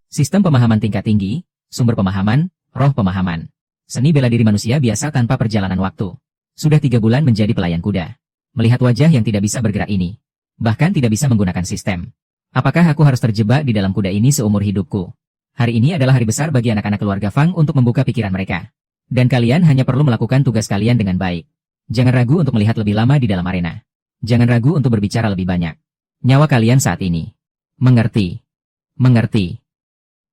Sistem pemahaman tingkat tinggi, sumber pemahaman, roh pemahaman. Seni bela diri manusia biasa tanpa perjalanan waktu. Sudah 3 bulan menjadi pelayan kuda. Melihat wajah yang tidak bisa bergerak ini. Bahkan tidak bisa menggunakan sistem. Apakah aku harus terjebak di dalam kuda ini seumur hidupku? Hari ini adalah hari besar bagi anak-anak keluarga Fang untuk membuka pikiran mereka. Dan kalian hanya perlu melakukan tugas kalian dengan baik. Jangan ragu untuk melihat lebih lama di dalam arena. Jangan ragu untuk berbicara lebih banyak. Nyawa kalian saat ini. Mengerti. Mengerti.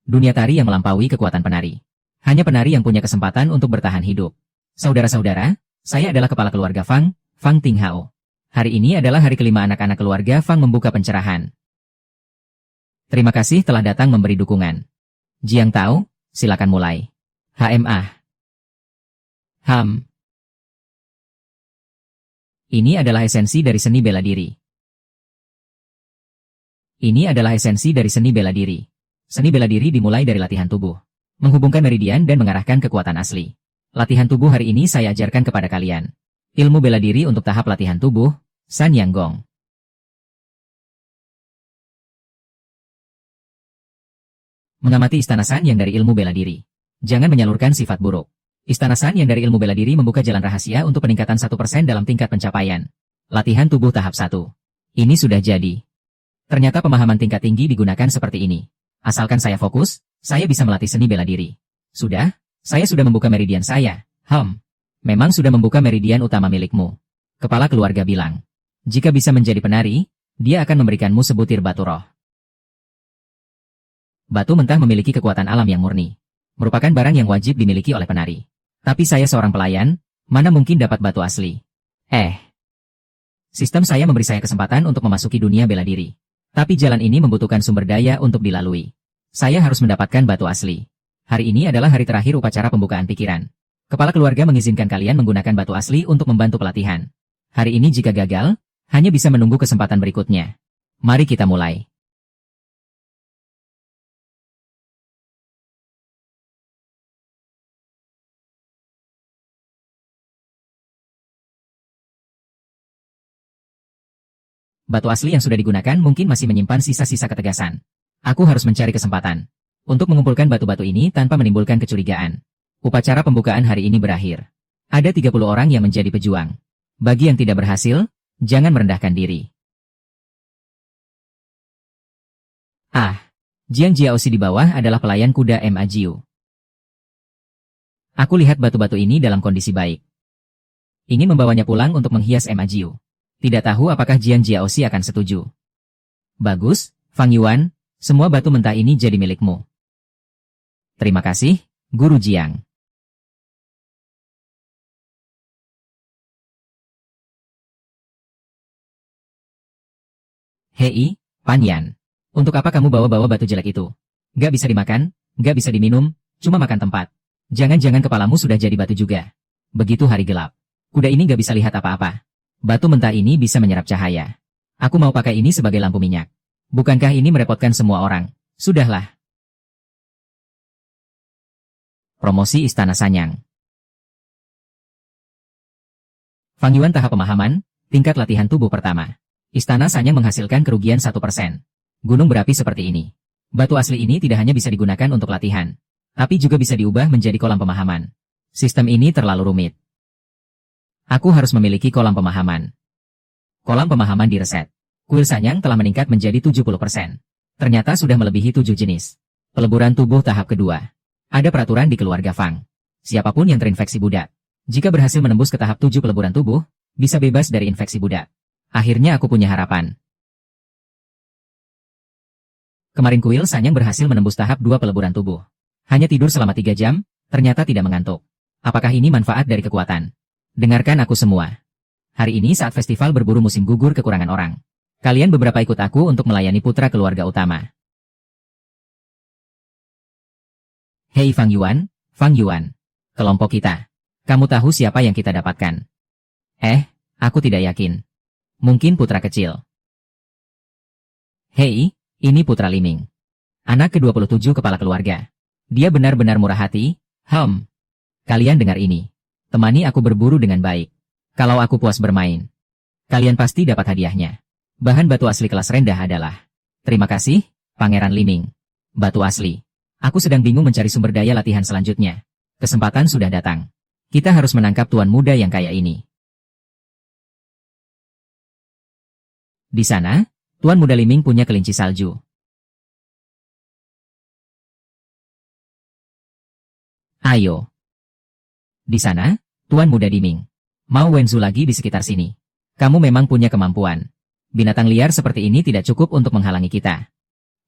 Dunia tari yang melampaui kekuatan penari. Hanya penari yang punya kesempatan untuk bertahan hidup. Saudara-saudara, saya adalah kepala keluarga Fang, Fang Tinghao. Hari ini adalah hari kelima anak-anak keluarga Fang membuka pencerahan. Terima kasih telah datang memberi dukungan. Jiang Tao, silakan mulai. HMA. Ini adalah esensi dari seni bela diri. Ini adalah esensi dari seni bela diri. Seni bela diri dimulai dari latihan tubuh. Menghubungkan meridian dan mengarahkan kekuatan asli. Latihan tubuh hari ini saya ajarkan kepada kalian. Ilmu bela diri untuk tahap latihan tubuh, San Yang Gong. Mengamati istana San yang dari ilmu bela diri. Jangan menyalurkan sifat buruk. Istana San yang dari ilmu bela diri membuka jalan rahasia untuk peningkatan 1% dalam tingkat pencapaian. Latihan tubuh tahap 1. Ini sudah jadi. Ternyata pemahaman tingkat tinggi digunakan seperti ini. Asalkan saya fokus, saya bisa melatih seni bela diri. Sudah? Saya sudah membuka meridian saya. Memang sudah membuka meridian utama milikmu. Kepala keluarga bilang. Jika bisa menjadi penari, dia akan memberikanmu sebutir batu roh. Batu mentah memiliki kekuatan alam yang murni. Merupakan barang yang wajib dimiliki oleh penari. Tapi saya seorang pelayan, mana mungkin dapat batu asli? Sistem saya memberi saya kesempatan untuk memasuki dunia bela diri. Tapi jalan ini membutuhkan sumber daya untuk dilalui. Saya harus mendapatkan batu asli. Hari ini adalah hari terakhir upacara pembukaan pikiran. Kepala keluarga mengizinkan kalian menggunakan batu asli untuk membantu pelatihan. Hari ini jika gagal, hanya bisa menunggu kesempatan berikutnya. Mari kita mulai. Batu asli yang sudah digunakan mungkin masih menyimpan sisa-sisa ketegasan. Aku harus mencari kesempatan untuk mengumpulkan batu-batu ini tanpa menimbulkan kecurigaan. Upacara pembukaan hari ini berakhir. Ada 30 orang yang menjadi pejuang. Bagi yang tidak berhasil, jangan merendahkan diri. Jiang Jiaoxi di bawah adalah pelayan kuda Ma Jiu. Aku lihat batu-batu ini dalam kondisi baik. Ingin membawanya pulang untuk menghias Ma Jiu. Tidak tahu apakah Jiang Jiaoxi akan setuju. Bagus, Fang Yuan, semua batu mentah ini jadi milikmu. Terima kasih, Guru Jiang. Hei, Pan Yan. Untuk apa kamu bawa-bawa batu jelek itu? Gak bisa dimakan, gak bisa diminum, cuma makan tempat. Jangan-jangan kepalamu sudah jadi batu juga. Begitu hari gelap. Kuda ini gak bisa lihat apa-apa. Batu mentah ini bisa menyerap cahaya. Aku mau pakai ini sebagai lampu minyak. Bukankah ini merepotkan semua orang? Sudahlah. Promosi Istana Sanyang. Fang Yuan tahap pemahaman, tingkat latihan tubuh pertama. Istana Sanyang menghasilkan kerugian 1%. Gunung berapi seperti ini. Batu asli ini tidak hanya bisa digunakan untuk latihan, tapi juga bisa diubah menjadi kolam pemahaman. Sistem ini terlalu rumit. Aku harus memiliki kolam pemahaman. Kolam pemahaman direset. Kuil Sanyang telah meningkat menjadi 70%. Ternyata sudah melebihi 7 jenis. Peleburan tubuh tahap kedua. Ada peraturan di keluarga Fang. Siapapun yang terinfeksi budak, jika berhasil menembus ke tahap 7 peleburan tubuh, bisa bebas dari infeksi budak. Akhirnya aku punya harapan. Kemarin kuil Sanyang berhasil menembus tahap 2 peleburan tubuh. Hanya tidur selama 3 jam, ternyata tidak mengantuk. Apakah ini manfaat dari kekuatan? Dengarkan aku semua. Hari ini saat festival berburu musim gugur kekurangan orang. Kalian beberapa ikut aku untuk melayani putra keluarga utama. Hei Fang Yuan, kelompok kita. Kamu tahu siapa yang kita dapatkan? Aku tidak yakin. Mungkin putra kecil. Hei, ini putra Liming. Anak ke-27 kepala keluarga. Dia benar-benar murah hati. Kalian dengar ini. Temani aku berburu dengan baik. Kalau aku puas bermain, kalian pasti dapat hadiahnya. Bahan batu asli kelas rendah adalah. Terima kasih, Pangeran Liming. Batu asli. Aku sedang bingung mencari sumber daya latihan selanjutnya. Kesempatan sudah datang. Kita harus menangkap tuan muda yang kaya ini. Di sana, Tuan Muda Liming punya kelinci salju. Ayo. Di sana, Tuan Muda Diming. Mau Wenzu lagi di sekitar sini. Kamu memang punya kemampuan. Binatang liar seperti ini tidak cukup untuk menghalangi kita.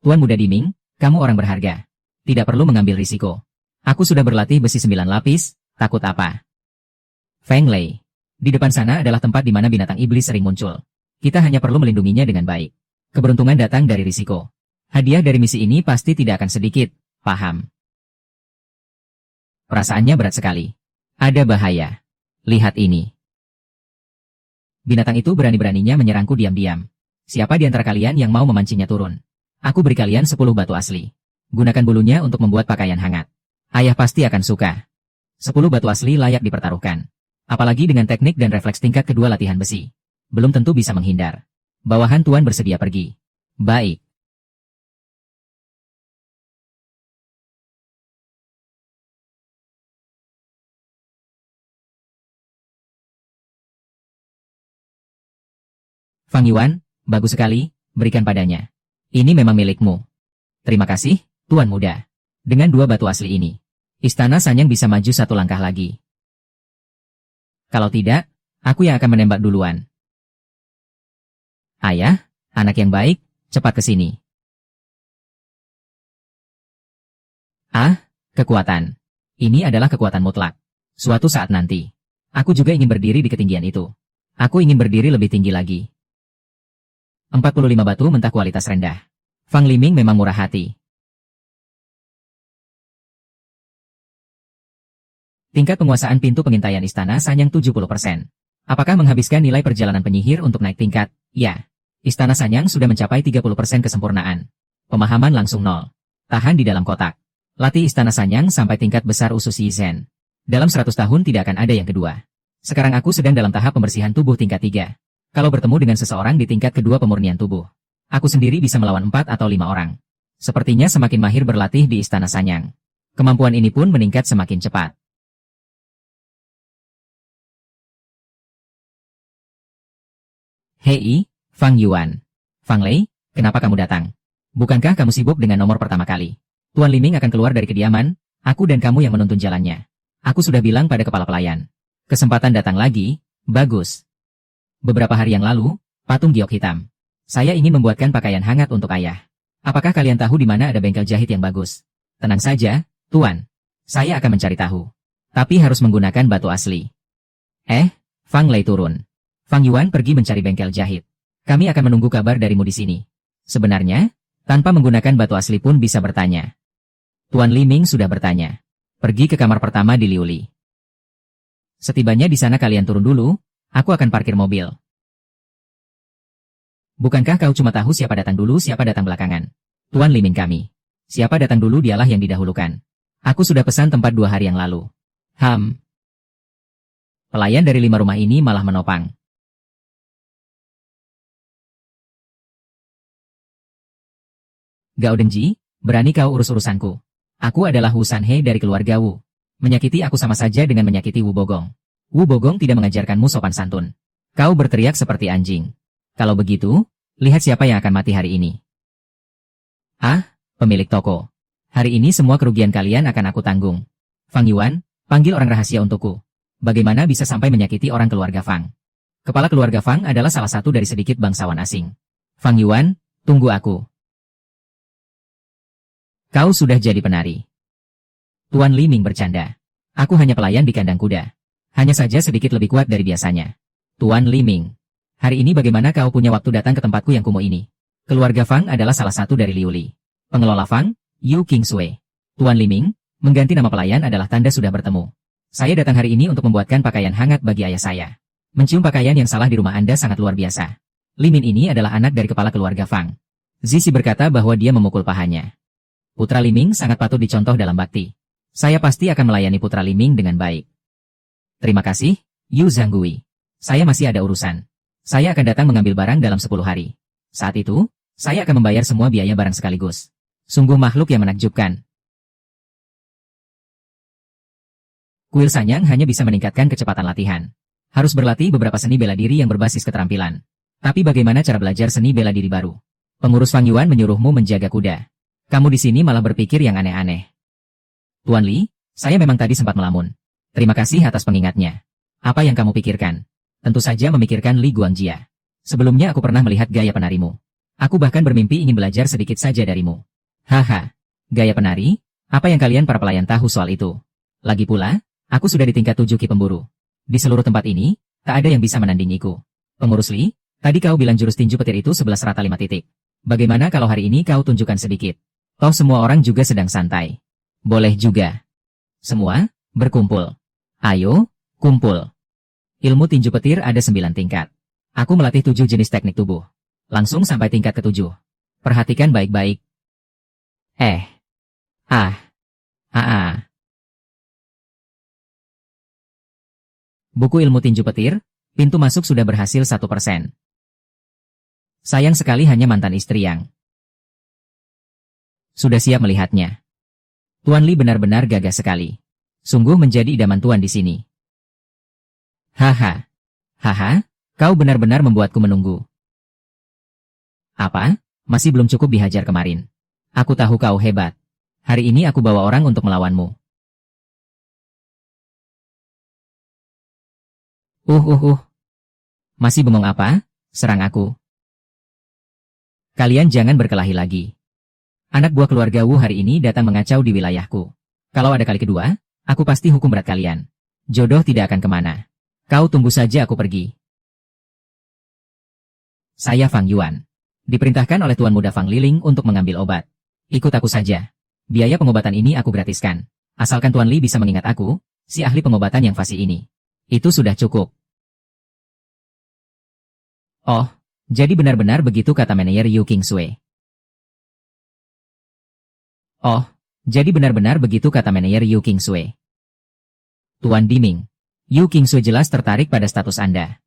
Tuan Muda Diming, kamu orang berharga. Tidak perlu mengambil risiko. Aku sudah berlatih besi 9 lapis, takut apa? Feng Lei. Di depan sana adalah tempat di mana binatang iblis sering muncul. Kita hanya perlu melindunginya dengan baik. Keberuntungan datang dari risiko. Hadiah dari misi ini pasti tidak akan sedikit, paham? Perasaannya berat sekali. Ada bahaya. Lihat ini. Binatang itu berani-beraninya menyerangku diam-diam. Siapa di antara kalian yang mau memancingnya turun? Aku beri kalian 10 batu asli. Gunakan bulunya untuk membuat pakaian hangat. Ayah pasti akan suka. 10 batu asli layak dipertaruhkan. Apalagi dengan teknik dan refleks tingkat kedua latihan besi. Belum tentu bisa menghindar. Bawahan Tuan bersedia pergi. Baik. Fang Yuan, bagus sekali, berikan padanya. Ini memang milikmu. Terima kasih, Tuan Muda. Dengan 2 batu asli ini, Istana Sanyang bisa maju 1 langkah lagi. Kalau tidak, aku yang akan menembak duluan. Ayah, anak yang baik, cepat ke sini. Ah, kekuatan. Ini adalah kekuatan mutlak. Suatu saat nanti, aku juga ingin berdiri di ketinggian itu. Aku ingin berdiri lebih tinggi lagi. 45 batu mentah kualitas rendah. Fang Liming memang murah hati. Tingkat penguasaan pintu pengintaian Istana Sanyang 70%. Apakah menghabiskan nilai perjalanan penyihir untuk naik tingkat? Ya. Istana Sanyang sudah mencapai 30% kesempurnaan. Pemahaman langsung 0. Tahan di dalam kotak. Latih Istana Sanyang sampai tingkat besar usus Yizen. Dalam 100 tahun tidak akan ada yang kedua. Sekarang aku sedang dalam tahap pembersihan tubuh tingkat 3. Kalau bertemu dengan seseorang di tingkat kedua pemurnian tubuh, aku sendiri bisa melawan 4 atau 5 orang. Sepertinya semakin mahir berlatih di Istana Sanyang. Kemampuan ini pun meningkat semakin cepat. Hei, Fang Yuan. Fang Lei, kenapa kamu datang? Bukankah kamu sibuk dengan nomor pertama kali? Tuan Liming akan keluar dari kediaman, aku dan kamu yang menuntun jalannya. Aku sudah bilang pada kepala pelayan. Kesempatan datang lagi, bagus. Beberapa hari yang lalu, patung giok hitam. Saya ingin membuatkan pakaian hangat untuk ayah. Apakah kalian tahu di mana ada bengkel jahit yang bagus? Tenang saja, Tuan. Saya akan mencari tahu. Tapi harus menggunakan batu asli. Fang Lei turun. Fang Yuan pergi mencari bengkel jahit. Kami akan menunggu kabar darimu di sini. Sebenarnya, tanpa menggunakan batu asli pun bisa bertanya. Tuan Liming sudah bertanya. Pergi ke kamar pertama di Liuli. Setibanya di sana kalian turun dulu. Aku akan parkir mobil. Bukankah kau cuma tahu siapa datang dulu siapa datang belakangan? Tuan Liming kami. Siapa datang dulu dialah yang didahulukan. Aku sudah pesan tempat 2 hari yang lalu. Pelayan dari 5 rumah ini malah menopang. Gao Dengji, berani kau urus-urusanku. Aku adalah Wu Sanhe dari keluarga Wu. Menyakiti aku sama saja dengan menyakiti Wu Bogong. Wu Bogong tidak mengajarkanmu sopan santun. Kau berteriak seperti anjing. Kalau begitu, lihat siapa yang akan mati hari ini. Pemilik toko. Hari ini semua kerugian kalian akan aku tanggung. Fang Yuan, panggil orang rahasia untukku. Bagaimana bisa sampai menyakiti orang keluarga Fang? Kepala keluarga Fang adalah salah satu dari sedikit bangsawan asing. Fang Yuan, tunggu aku. Kau sudah jadi penari. Tuan Liming bercanda. Aku hanya pelayan di kandang kuda. Hanya saja sedikit lebih kuat dari biasanya. Tuan Liming. Hari ini bagaimana kau punya waktu datang ke tempatku yang kumuh ini? Keluarga Fang adalah salah satu dari Liuli. Pengelola Fang, Yu Qingsui. Tuan Liming, mengganti nama pelayan adalah tanda sudah bertemu. Saya datang hari ini untuk membuatkan pakaian hangat bagi ayah saya. Mencium pakaian yang salah di rumah Anda sangat luar biasa. Limin ini adalah anak dari kepala keluarga Fang. Zizi berkata bahwa dia memukul pahanya. Putra Liming sangat patut dicontoh dalam bakti. Saya pasti akan melayani putra Liming dengan baik. Terima kasih, Yu Zhanggui. Saya masih ada urusan. Saya akan datang mengambil barang dalam 10 hari. Saat itu, saya akan membayar semua biaya barang sekaligus. Sungguh makhluk yang menakjubkan. Kuil Sanyang hanya bisa meningkatkan kecepatan latihan. Harus berlatih beberapa seni bela diri yang berbasis keterampilan. Tapi bagaimana cara belajar seni bela diri baru? Pengurus Fang Yuan menyuruhmu menjaga kuda. Kamu di sini malah berpikir yang aneh-aneh. Tuan Li, saya memang tadi sempat melamun. Terima kasih atas pengingatnya. Apa yang kamu pikirkan? Tentu saja memikirkan Li Guangjia. Sebelumnya aku pernah melihat gaya penarimu. Aku bahkan bermimpi ingin belajar sedikit saja darimu. Haha, gaya penari? Apa yang kalian para pelayan tahu soal itu? Lagi pula, aku sudah di tingkat 7 Ki Pemburu. Di seluruh tempat ini, tak ada yang bisa menandingiku. Pengurus Li, tadi kau bilang jurus tinju petir itu 11 rata 5 titik. Bagaimana kalau hari ini kau tunjukkan sedikit? Toh semua orang juga sedang santai. Boleh juga. Semua, berkumpul. Ayo, kumpul. Ilmu tinju petir ada 9 tingkat. Aku melatih 7 jenis teknik tubuh. Langsung sampai tingkat ke-7. Perhatikan baik-baik. Buku ilmu tinju petir, pintu masuk sudah berhasil 1%. Sayang sekali hanya mantan istri yang sudah siap melihatnya. Tuan Li benar-benar gagah sekali. Sungguh menjadi idaman Tuan di sini. Haha. Kau benar-benar membuatku menunggu. Apa? Masih belum cukup dihajar kemarin. Aku tahu kau hebat. Hari ini aku bawa orang untuk melawanmu. Masih bengong apa? Serang aku. Kalian jangan berkelahi lagi. Anak buah keluarga Wu hari ini datang mengacau di wilayahku. Kalau ada kali kedua, aku pasti hukum berat kalian. Jodoh tidak akan kemana. Kau tunggu saja aku pergi. Saya Fang Yuan. Diperintahkan oleh Tuan Muda Fang Liling untuk mengambil obat. Ikut aku saja. Biaya pengobatan ini aku gratiskan. Asalkan Tuan Li bisa mengingat aku, si ahli pengobatan yang fasih ini. Itu sudah cukup. Oh, jadi benar-benar begitu kata manajer Yu Qingsui. Tuan Diming. Yu Qingsui jelas tertarik pada status Anda.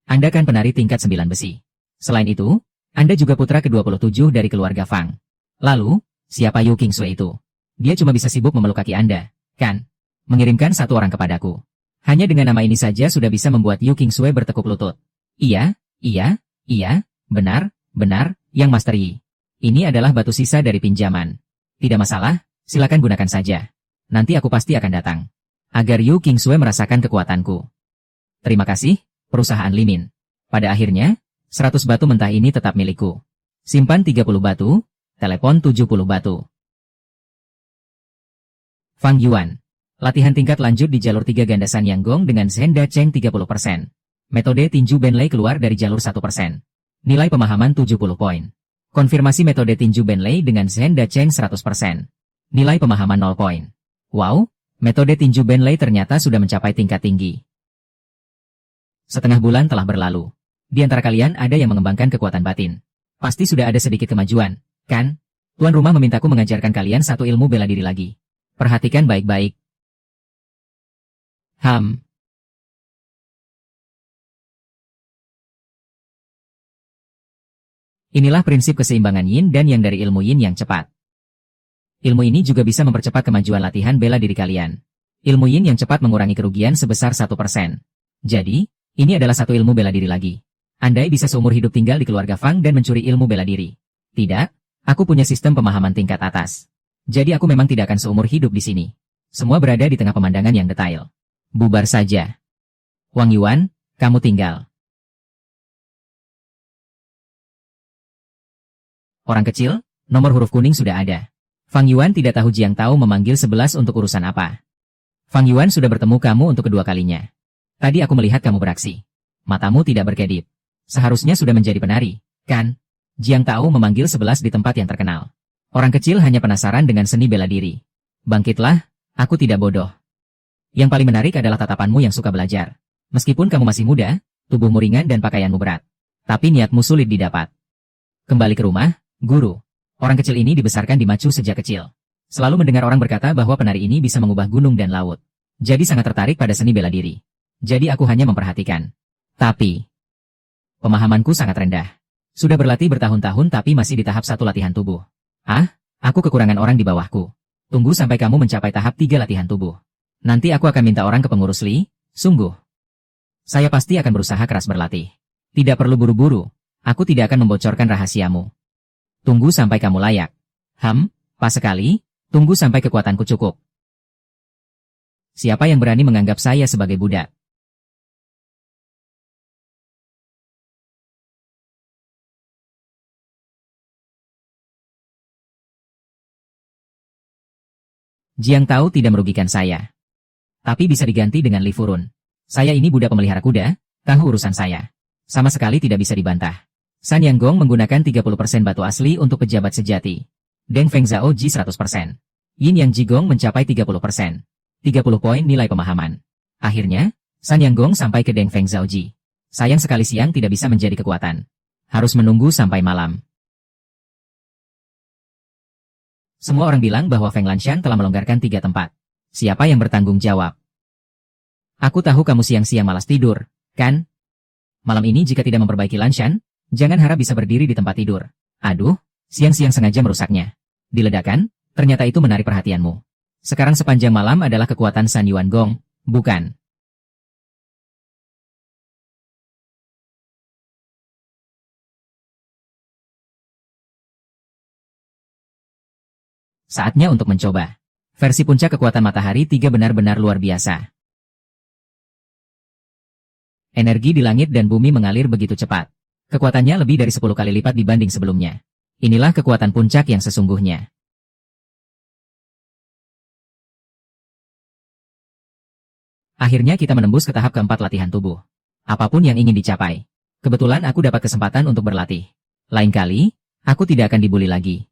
Anda kan penari tingkat 9 besi. Selain itu, Anda juga putra ke-27 dari keluarga Fang. Lalu, siapa Yu Qingsui itu? Dia cuma bisa sibuk memeluk kaki Anda, kan? Mengirimkan satu orang kepadaku. Hanya dengan nama ini saja sudah bisa membuat Yu Qingsui bertekuk lutut. Iya, benar, Yang Master Yi. Ini adalah batu sisa dari pinjaman. Tidak masalah, silakan gunakan saja. Nanti aku pasti akan datang. Agar Yu Qingsui merasakan kekuatanku. Terima kasih, perusahaan Limin. Pada akhirnya, 100 batu mentah ini tetap milikku. Simpan 30 batu, telepon 70 batu. Fang Yuan. Latihan tingkat lanjut di jalur 3 ganda San Yanggong dengan Zhenda Cheng 30%. Metode tinju Benlei keluar dari jalur 1%. Nilai pemahaman 70 poin. Konfirmasi metode tinju Benlei dengan Zhenda Cheng 100%. Nilai pemahaman 0 poin. Wow, metode tinju Benlei ternyata sudah mencapai tingkat tinggi. Setengah bulan telah berlalu. Di antara kalian ada yang mengembangkan kekuatan batin. Pasti sudah ada sedikit kemajuan, kan? Tuan rumah memintaku mengajarkan kalian satu ilmu bela diri lagi. Perhatikan baik-baik. Inilah prinsip keseimbangan yin dan yang dari ilmu yin yang cepat. Ilmu ini juga bisa mempercepat kemajuan latihan bela diri kalian. Ilmu yin yang cepat mengurangi kerugian sebesar 1%. Jadi, ini adalah satu ilmu bela diri lagi. Andai bisa seumur hidup tinggal di keluarga Fang dan mencuri ilmu bela diri. Tidak, aku punya sistem pemahaman tingkat atas. Jadi aku memang tidak akan seumur hidup di sini. Semua berada di tengah pemandangan yang detail. Bubar saja. Wang Yuan, kamu tinggal. Orang kecil, nomor huruf kuning sudah ada. Fang Yuan tidak tahu Jiang Tao memanggil 11 untuk urusan apa. Fang Yuan sudah bertemu kamu untuk kedua kalinya. Tadi aku melihat kamu beraksi. Matamu tidak berkedip. Seharusnya sudah menjadi penari, kan? Jiang Tao memanggil 11 di tempat yang terkenal. Orang kecil hanya penasaran dengan seni bela diri. Bangkitlah, aku tidak bodoh. Yang paling menarik adalah tatapanmu yang suka belajar. Meskipun kamu masih muda, tubuhmu ringan dan pakaianmu berat. Tapi niatmu sulit didapat. Kembali ke rumah, guru. Orang kecil ini dibesarkan di Machu sejak kecil. Selalu mendengar orang berkata bahwa penari ini bisa mengubah gunung dan laut. Jadi sangat tertarik pada seni bela diri. Jadi aku hanya memperhatikan. Tapi, pemahamanku sangat rendah. Sudah berlatih bertahun-tahun tapi masih di tahap 1 latihan tubuh. Aku kekurangan orang di bawahku. Tunggu sampai kamu mencapai tahap 3 latihan tubuh. Nanti aku akan minta orang ke pengurus Li, sungguh. Saya pasti akan berusaha keras berlatih. Tidak perlu buru-buru, aku tidak akan membocorkan rahasiamu. Tunggu sampai kamu layak. Pas sekali, tunggu sampai kekuatanku cukup. Siapa yang berani menganggap saya sebagai budak? Jiang Tao tidak merugikan saya. Tapi bisa diganti dengan Li Furun. Saya ini budak pemelihara kuda, tahu urusan saya. Sama sekali tidak bisa dibantah. San Yang Gong menggunakan 30% batu asli untuk pejabat sejati. Deng Feng Zhao Ji 100%. Yin Yang Jigong mencapai 30%. 30 poin nilai pemahaman. Akhirnya, San Yang Gong sampai ke Deng Feng Zhao Ji. Sayang sekali siang tidak bisa menjadi kekuatan. Harus menunggu sampai malam. Semua orang bilang bahwa Feng Lanshan telah melonggarkan 3 tempat. Siapa yang bertanggung jawab? Aku tahu kamu siang-siang malas tidur, kan? Malam ini jika tidak memperbaiki Lanshan, jangan harap bisa berdiri di tempat tidur. Aduh, siang-siang sengaja merusaknya. Diledakkan, ternyata itu menarik perhatianmu. Sekarang sepanjang malam adalah kekuatan San Yuan Gong, bukan? Saatnya untuk mencoba. Versi puncak kekuatan matahari 3 benar-benar luar biasa. Energi di langit dan bumi mengalir begitu cepat. Kekuatannya lebih dari 10 kali lipat dibanding sebelumnya. Inilah kekuatan puncak yang sesungguhnya. Akhirnya kita menembus ke tahap keempat latihan tubuh. Apapun yang ingin dicapai. Kebetulan aku dapat kesempatan untuk berlatih. Lain kali, aku tidak akan dibully lagi.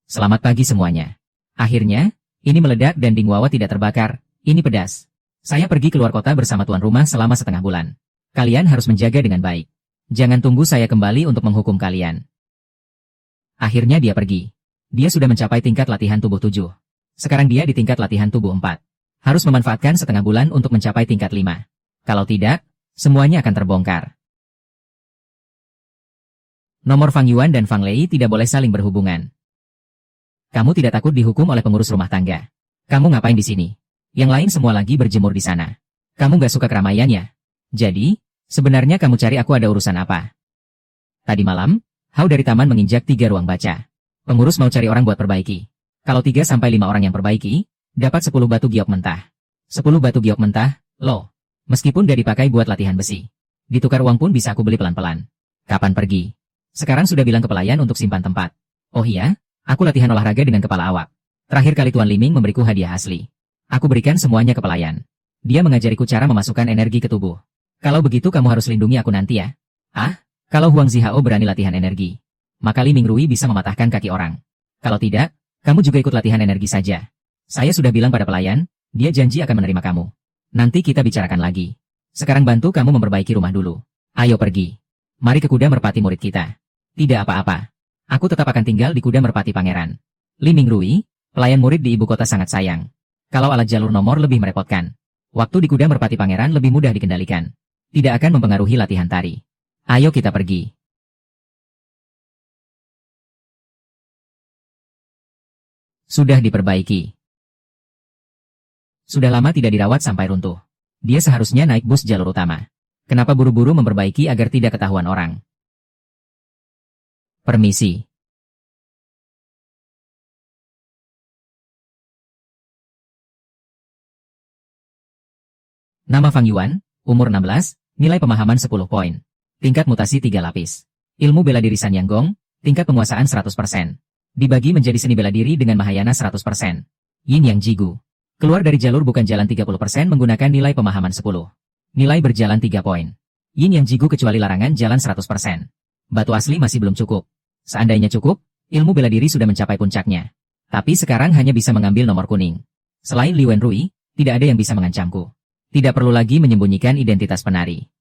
Selamat pagi semuanya. Akhirnya, ini meledak dan Ding Wawa tidak terbakar. Ini pedas. Saya pergi keluar kota bersama tuan rumah selama setengah bulan. Kalian harus menjaga dengan baik. Jangan tunggu saya kembali untuk menghukum kalian. Akhirnya dia pergi. Dia sudah mencapai tingkat latihan tubuh 7. Sekarang dia di tingkat latihan tubuh 4. Harus memanfaatkan setengah bulan untuk mencapai tingkat 5. Kalau tidak, semuanya akan terbongkar. Nomor Fang Yuan dan Fang Lei tidak boleh saling berhubungan. Kamu tidak takut dihukum oleh pengurus rumah tangga. Kamu ngapain di sini? Yang lain semua lagi berjemur di sana. Kamu gak suka keramaiannya? Jadi, sebenarnya kamu cari aku ada urusan apa? Tadi malam, Hao dari taman menginjak 3 ruang baca. Pengurus mau cari orang buat perbaiki. Kalau 3-5 orang yang perbaiki, dapat 10 batu giok mentah. 10 batu giok mentah, loh. Meskipun gak dipakai buat latihan besi. Ditukar uang pun bisa aku beli pelan-pelan. Kapan pergi? Sekarang sudah bilang ke pelayan untuk simpan tempat. Oh iya? Aku latihan olahraga dengan kepala awak. Terakhir kali Tuan Liming memberiku hadiah asli. Aku berikan semuanya ke pelayan. Dia mengajariku cara memasukkan energi ke tubuh. Kalau begitu kamu harus lindungi aku nanti ya. Kalau Huang Zihao berani latihan energi, maka Li Mingrui bisa mematahkan kaki orang. Kalau tidak, kamu juga ikut latihan energi saja. Saya sudah bilang pada pelayan, dia janji akan menerima kamu. Nanti kita bicarakan lagi. Sekarang bantu kamu memperbaiki rumah dulu. Ayo pergi. Mari ke kuda merpati murid kita. Tidak apa-apa. Aku tetap akan tinggal di kuda merpati pangeran. Li Mingrui, pelayan murid di ibu kota sangat sayang. Kalau alat jalur nomor lebih merepotkan. Waktu di kuda merpati pangeran lebih mudah dikendalikan. Tidak akan mempengaruhi latihan tari. Ayo kita pergi. Sudah diperbaiki. Sudah lama tidak dirawat sampai runtuh. Dia seharusnya naik bus jalur utama. Kenapa buru-buru memperbaiki agar tidak ketahuan orang? Permisi. Nama Fang Yuan, umur 16, nilai pemahaman 10 poin. Tingkat mutasi 3 lapis. Ilmu bela diri San Yang Gong, tingkat penguasaan 100%. Dibagi menjadi seni bela diri dengan Mahayana 100%. Yin Yang Jigu. Keluar dari jalur bukan jalan 30% menggunakan nilai pemahaman 10. Nilai berjalan 3 poin. Yin Yang Jigu kecuali larangan jalan 100%. Batu asli masih belum cukup. Seandainya cukup, ilmu bela diri sudah mencapai puncaknya. Tapi sekarang hanya bisa mengambil nomor kuning. Selain Li Wenrui, tidak ada yang bisa mengancamku. Tidak perlu lagi menyembunyikan identitas penari.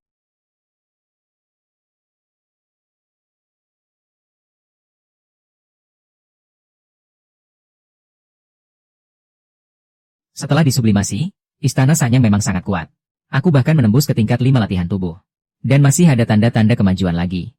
Setelah disublimasi, istana Sanyang memang sangat kuat. Aku bahkan menembus ke tingkat 5 latihan tubuh. Dan masih ada tanda-tanda kemajuan lagi.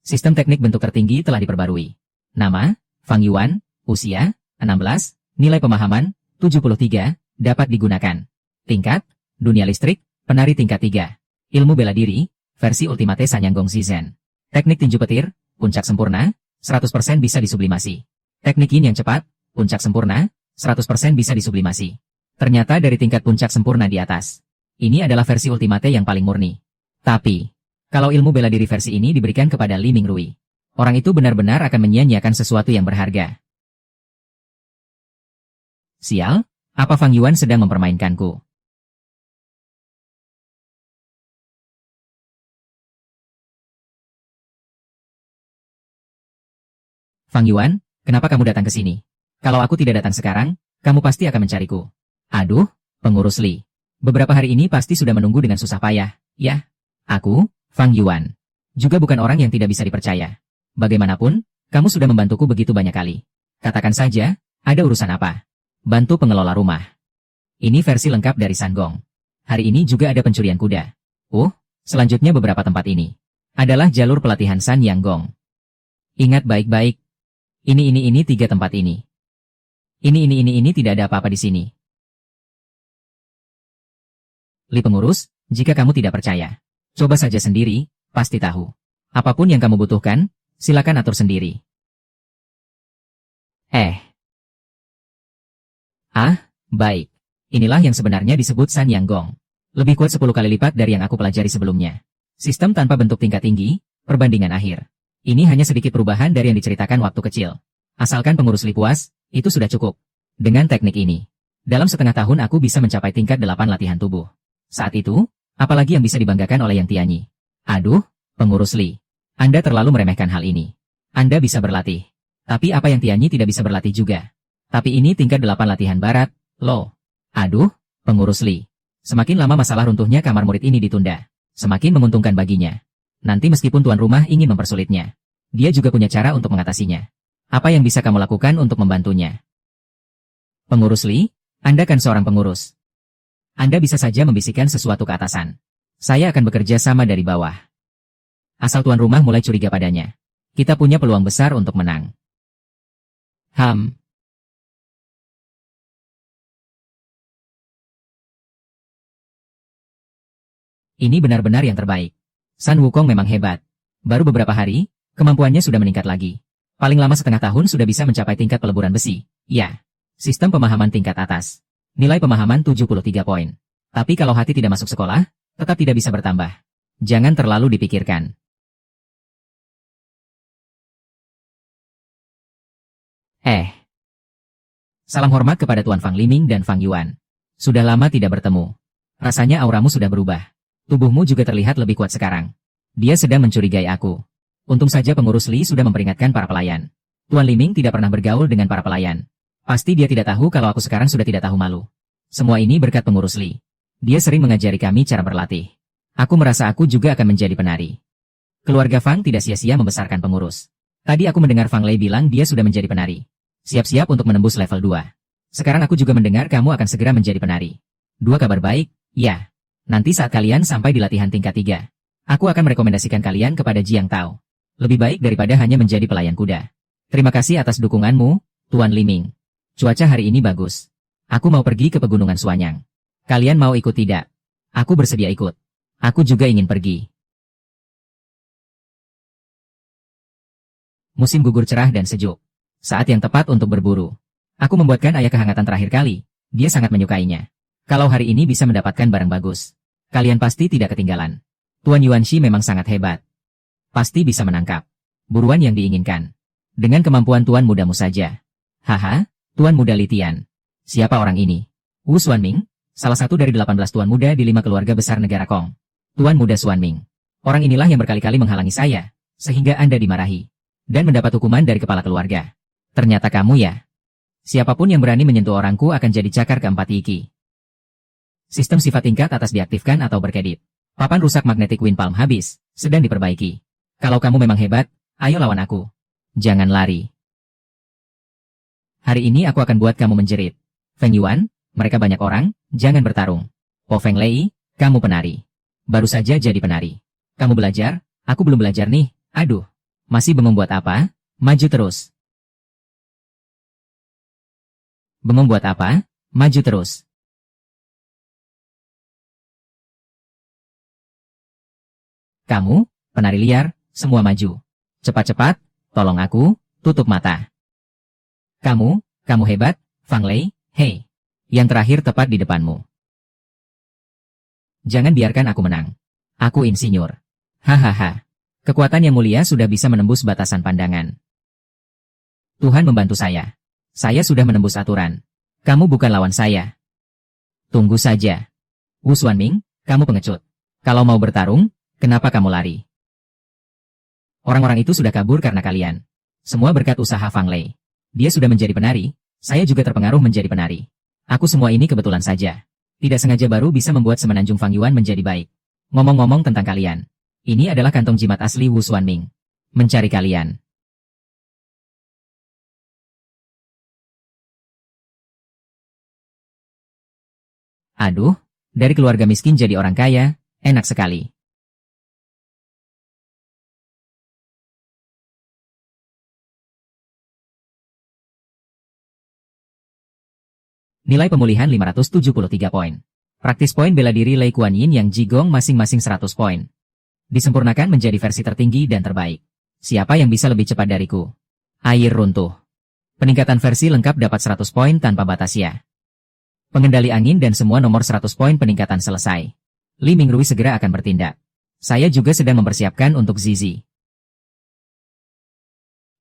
Sistem teknik bentuk tertinggi telah diperbarui. Nama, Fang Yuan, usia, 16, Nilai pemahaman, 73, dapat digunakan. Tingkat, dunia listrik, penari tingkat 3. Ilmu bela diri, versi Ultimate Sanyanggong Shizen. Teknik tinju petir, puncak sempurna, 100% bisa disublimasi. Teknik yin yang cepat, puncak sempurna, 100% bisa disublimasi. Ternyata dari tingkat puncak sempurna di atas. Ini adalah versi Ultimate yang paling murni. Tapi, kalau ilmu bela diri versi ini diberikan kepada Li Mingrui, orang itu benar-benar akan menyia-nyiakan sesuatu yang berharga. Sial, apa Fang Yuan sedang mempermainkanku? Fang Yuan, kenapa kamu datang ke sini? Kalau aku tidak datang sekarang, kamu pasti akan mencariku. Aduh, pengurus Li. Beberapa hari ini pasti sudah menunggu dengan susah payah, ya? Aku, Fang Yuan. Juga bukan orang yang tidak bisa dipercaya. Bagaimanapun, kamu sudah membantuku begitu banyak kali. Katakan saja, ada urusan apa? Bantu pengelola rumah. Ini versi lengkap dari Sangong. Hari ini juga ada pencurian kuda. Selanjutnya beberapa tempat ini adalah jalur pelatihan San Yang Gong. Ingat baik-baik. Ini 3 tempat ini. Ini tidak ada apa-apa di sini. Li pengurus, jika kamu tidak percaya, coba saja sendiri, pasti tahu. Apapun yang kamu butuhkan, silakan atur sendiri. Baik. Inilah yang sebenarnya disebut San Yang Gong. Lebih kuat 10 kali lipat dari yang aku pelajari sebelumnya. Sistem tanpa bentuk tingkat tinggi, perbandingan akhir. Ini hanya sedikit perubahan dari yang diceritakan waktu kecil. Asalkan pengurus Li puas, itu sudah cukup. Dengan teknik ini, dalam setengah tahun aku bisa mencapai tingkat 8 latihan tubuh. Saat itu, apalagi yang bisa dibanggakan oleh Yang Tianyi? Aduh, pengurus Li. Anda terlalu meremehkan hal ini. Anda bisa berlatih. Tapi apa Yang Tianyi tidak bisa berlatih juga? Tapi ini tingkat 8 latihan barat, loh. Aduh, pengurus Li. Semakin lama masalah runtuhnya kamar murid ini ditunda, semakin menguntungkan baginya. Nanti meskipun tuan rumah ingin mempersulitnya, dia juga punya cara untuk mengatasinya. Apa yang bisa kamu lakukan untuk membantunya? Pengurus Li, Anda kan seorang pengurus. Anda bisa saja membisikkan sesuatu ke atasan. Saya akan bekerja sama dari bawah. Asal tuan rumah mulai curiga padanya, kita punya peluang besar untuk menang. Ini benar-benar yang terbaik. San Wukong memang hebat. Baru beberapa hari, kemampuannya sudah meningkat lagi. Paling lama setengah tahun sudah bisa mencapai tingkat peleburan besi. Ya, sistem pemahaman tingkat atas. Nilai pemahaman 73 poin. Tapi kalau hati tidak masuk sekolah, tetap tidak bisa bertambah. Jangan terlalu dipikirkan. Salam hormat kepada Tuan Fang Liming dan Fang Yuan. Sudah lama tidak bertemu. Rasanya auramu sudah berubah. Tubuhmu juga terlihat lebih kuat sekarang. Dia sedang mencurigai aku. Untung saja pengurus Li sudah memperingatkan para pelayan. Tuan Liming tidak pernah bergaul dengan para pelayan. Pasti dia tidak tahu kalau aku sekarang sudah tidak tahu malu. Semua ini berkat pengurus Li. Dia sering mengajari kami cara berlatih. Aku merasa aku juga akan menjadi penari. Keluarga Fang tidak sia-sia membesarkan pengurus. Tadi aku mendengar Fang Lei bilang dia sudah menjadi penari. Siap-siap untuk menembus level 2. Sekarang aku juga mendengar kamu akan segera menjadi penari. 2 kabar baik, ya. Nanti saat kalian sampai di latihan tingkat 3, aku akan merekomendasikan kalian kepada Jiang Tao. Lebih baik daripada hanya menjadi pelayan kuda. Terima kasih atas dukunganmu, Tuan Liming. Cuaca hari ini bagus. Aku mau pergi ke pegunungan Suanyang. Kalian mau ikut tidak? Aku bersedia ikut. Aku juga ingin pergi. Musim gugur cerah dan sejuk. Saat yang tepat untuk berburu. Aku membuatkan ayah kehangatan terakhir kali. Dia sangat menyukainya. Kalau hari ini bisa mendapatkan barang bagus, kalian pasti tidak ketinggalan. Tuan Yuanxi memang sangat hebat. Pasti bisa menangkap buruan yang diinginkan. Dengan kemampuan tuan mudamu saja. Haha, Tuan Muda Litian. Siapa orang ini? Wu Xuanming, salah satu dari 18 tuan muda di 5 keluarga besar negara Kong. Tuan Muda Xuanming. Orang inilah yang berkali-kali menghalangi saya, sehingga Anda dimarahi. Dan mendapat hukuman dari kepala keluarga. Ternyata kamu ya. Siapapun yang berani menyentuh orangku akan jadi cakar keempat Iki. Sistem sifat tingkat atas diaktifkan atau berkedip. Papan rusak magnetik Wind Palm habis, sedang diperbaiki. Kalau kamu memang hebat, ayo lawan aku. Jangan lari. Hari ini aku akan buat kamu menjerit. Feng Yuan, mereka banyak orang, jangan bertarung. Po Feng Lei, kamu penari. Baru saja jadi penari. Kamu belajar, aku belum belajar nih, aduh. Masih bengong buat apa? Maju terus. Bengong buat apa? Maju terus. Kamu, penari liar, semua maju. Cepat-cepat, tolong aku, tutup mata. Kamu hebat, Fang Lei, hei. Yang terakhir tepat di depanmu. Jangan biarkan aku menang. Aku insinyur. Hahaha. Kekuatan yang mulia sudah bisa menembus batasan pandangan. Tuhan membantu saya. Saya sudah menembus aturan. Kamu bukan lawan saya. Tunggu saja. Wu Xuanming, kamu pengecut. Kalau mau bertarung, kenapa kamu lari? Orang-orang itu sudah kabur karena kalian. Semua berkat usaha Fang Lei. Dia sudah menjadi penari, saya juga terpengaruh menjadi penari. Aku semua ini kebetulan saja. Tidak sengaja baru bisa membuat semenanjung Fang Yuan menjadi baik. Ngomong-ngomong tentang kalian. Ini adalah kantong jimat asli Wu Xuanming. Mencari kalian. Aduh, dari keluarga miskin jadi orang kaya, enak sekali. Nilai pemulihan 573 poin. Praktis poin bela diri Lei Kuan Yin yang Jigong masing-masing 100 poin. Disempurnakan menjadi versi tertinggi dan terbaik. Siapa yang bisa lebih cepat dariku? Air runtuh. Peningkatan versi lengkap dapat 100 poin tanpa batas ya. Pengendali angin dan semua nomor 100 poin peningkatan selesai. Li Mingrui segera akan bertindak. Saya juga sedang mempersiapkan untuk Zizi.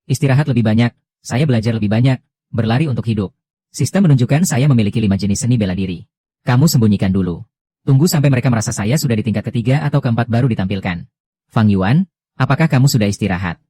Istirahat lebih banyak, saya belajar lebih banyak, berlari untuk hidup. Sistem menunjukkan saya memiliki 5 jenis seni bela diri. Kamu sembunyikan dulu. Tunggu sampai mereka merasa saya sudah di tingkat ketiga atau keempat baru ditampilkan. Fang Yuan, apakah kamu sudah istirahat?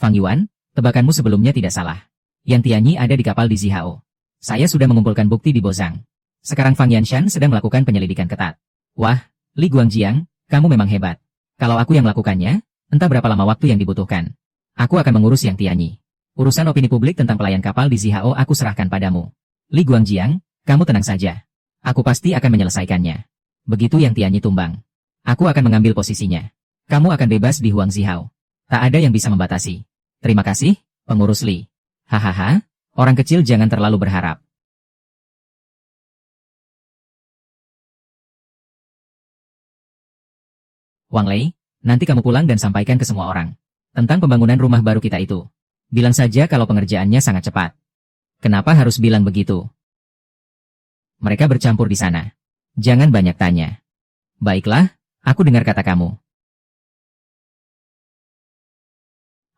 Fang Yuan, tebakanmu sebelumnya tidak salah. Yan Tianyi ada di kapal di Zihao. Saya sudah mengumpulkan bukti di Bozang. Sekarang Fang Yanshan sedang melakukan penyelidikan ketat. Wah, Li Guangjiang, kamu memang hebat. Kalau aku yang melakukannya, entah berapa lama waktu yang dibutuhkan. Aku akan mengurus Yang Tianyi. Urusan opini publik tentang pelayan kapal di Zihao aku serahkan padamu. Li Guangjiang, kamu tenang saja. Aku pasti akan menyelesaikannya. Begitu Yang Tianyi tumbang, aku akan mengambil posisinya. Kamu akan bebas di Huang Zihao. Tak ada yang bisa membatasi. Terima kasih, pengurus Li. Hahaha, orang kecil jangan terlalu berharap. Wang Lei, nanti kamu pulang dan sampaikan ke semua orang tentang pembangunan rumah baru kita itu. Bilang saja kalau pengerjaannya sangat cepat. Kenapa harus bilang begitu? Mereka bercampur di sana. Jangan banyak tanya. Baiklah, aku dengar kata kamu.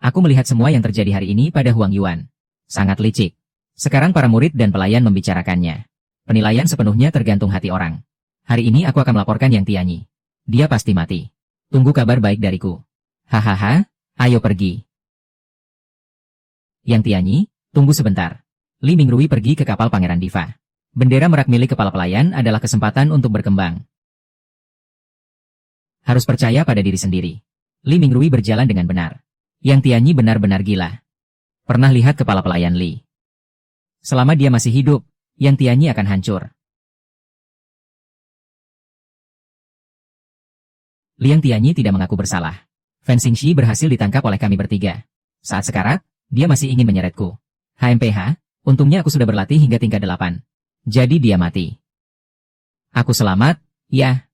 Aku melihat semua yang terjadi hari ini pada Huang Yuan. Sangat licik. Sekarang para murid dan pelayan membicarakannya. Penilaian sepenuhnya tergantung hati orang. Hari ini aku akan melaporkan Yang Tianyi. Dia pasti mati. Tunggu kabar baik dariku. Hahaha. Ayo pergi. Yang Tianyi, tunggu sebentar. Li Mingrui pergi ke kapal Pangeran Diva. Bendera merak milik kepala pelayan adalah kesempatan untuk berkembang. Harus percaya pada diri sendiri. Li Mingrui berjalan dengan benar. Yang Tianyi benar-benar gila. Pernah lihat kepala pelayan Li? Selama dia masih hidup, Yang Tianyi akan hancur. Liang Tianyi tidak mengaku bersalah. Fan Xingxi berhasil ditangkap oleh kami bertiga. Saat sekarat, dia masih ingin menyeretku. HMPH, untungnya aku sudah berlatih hingga tingkat 8. Jadi dia mati. Aku selamat, ya.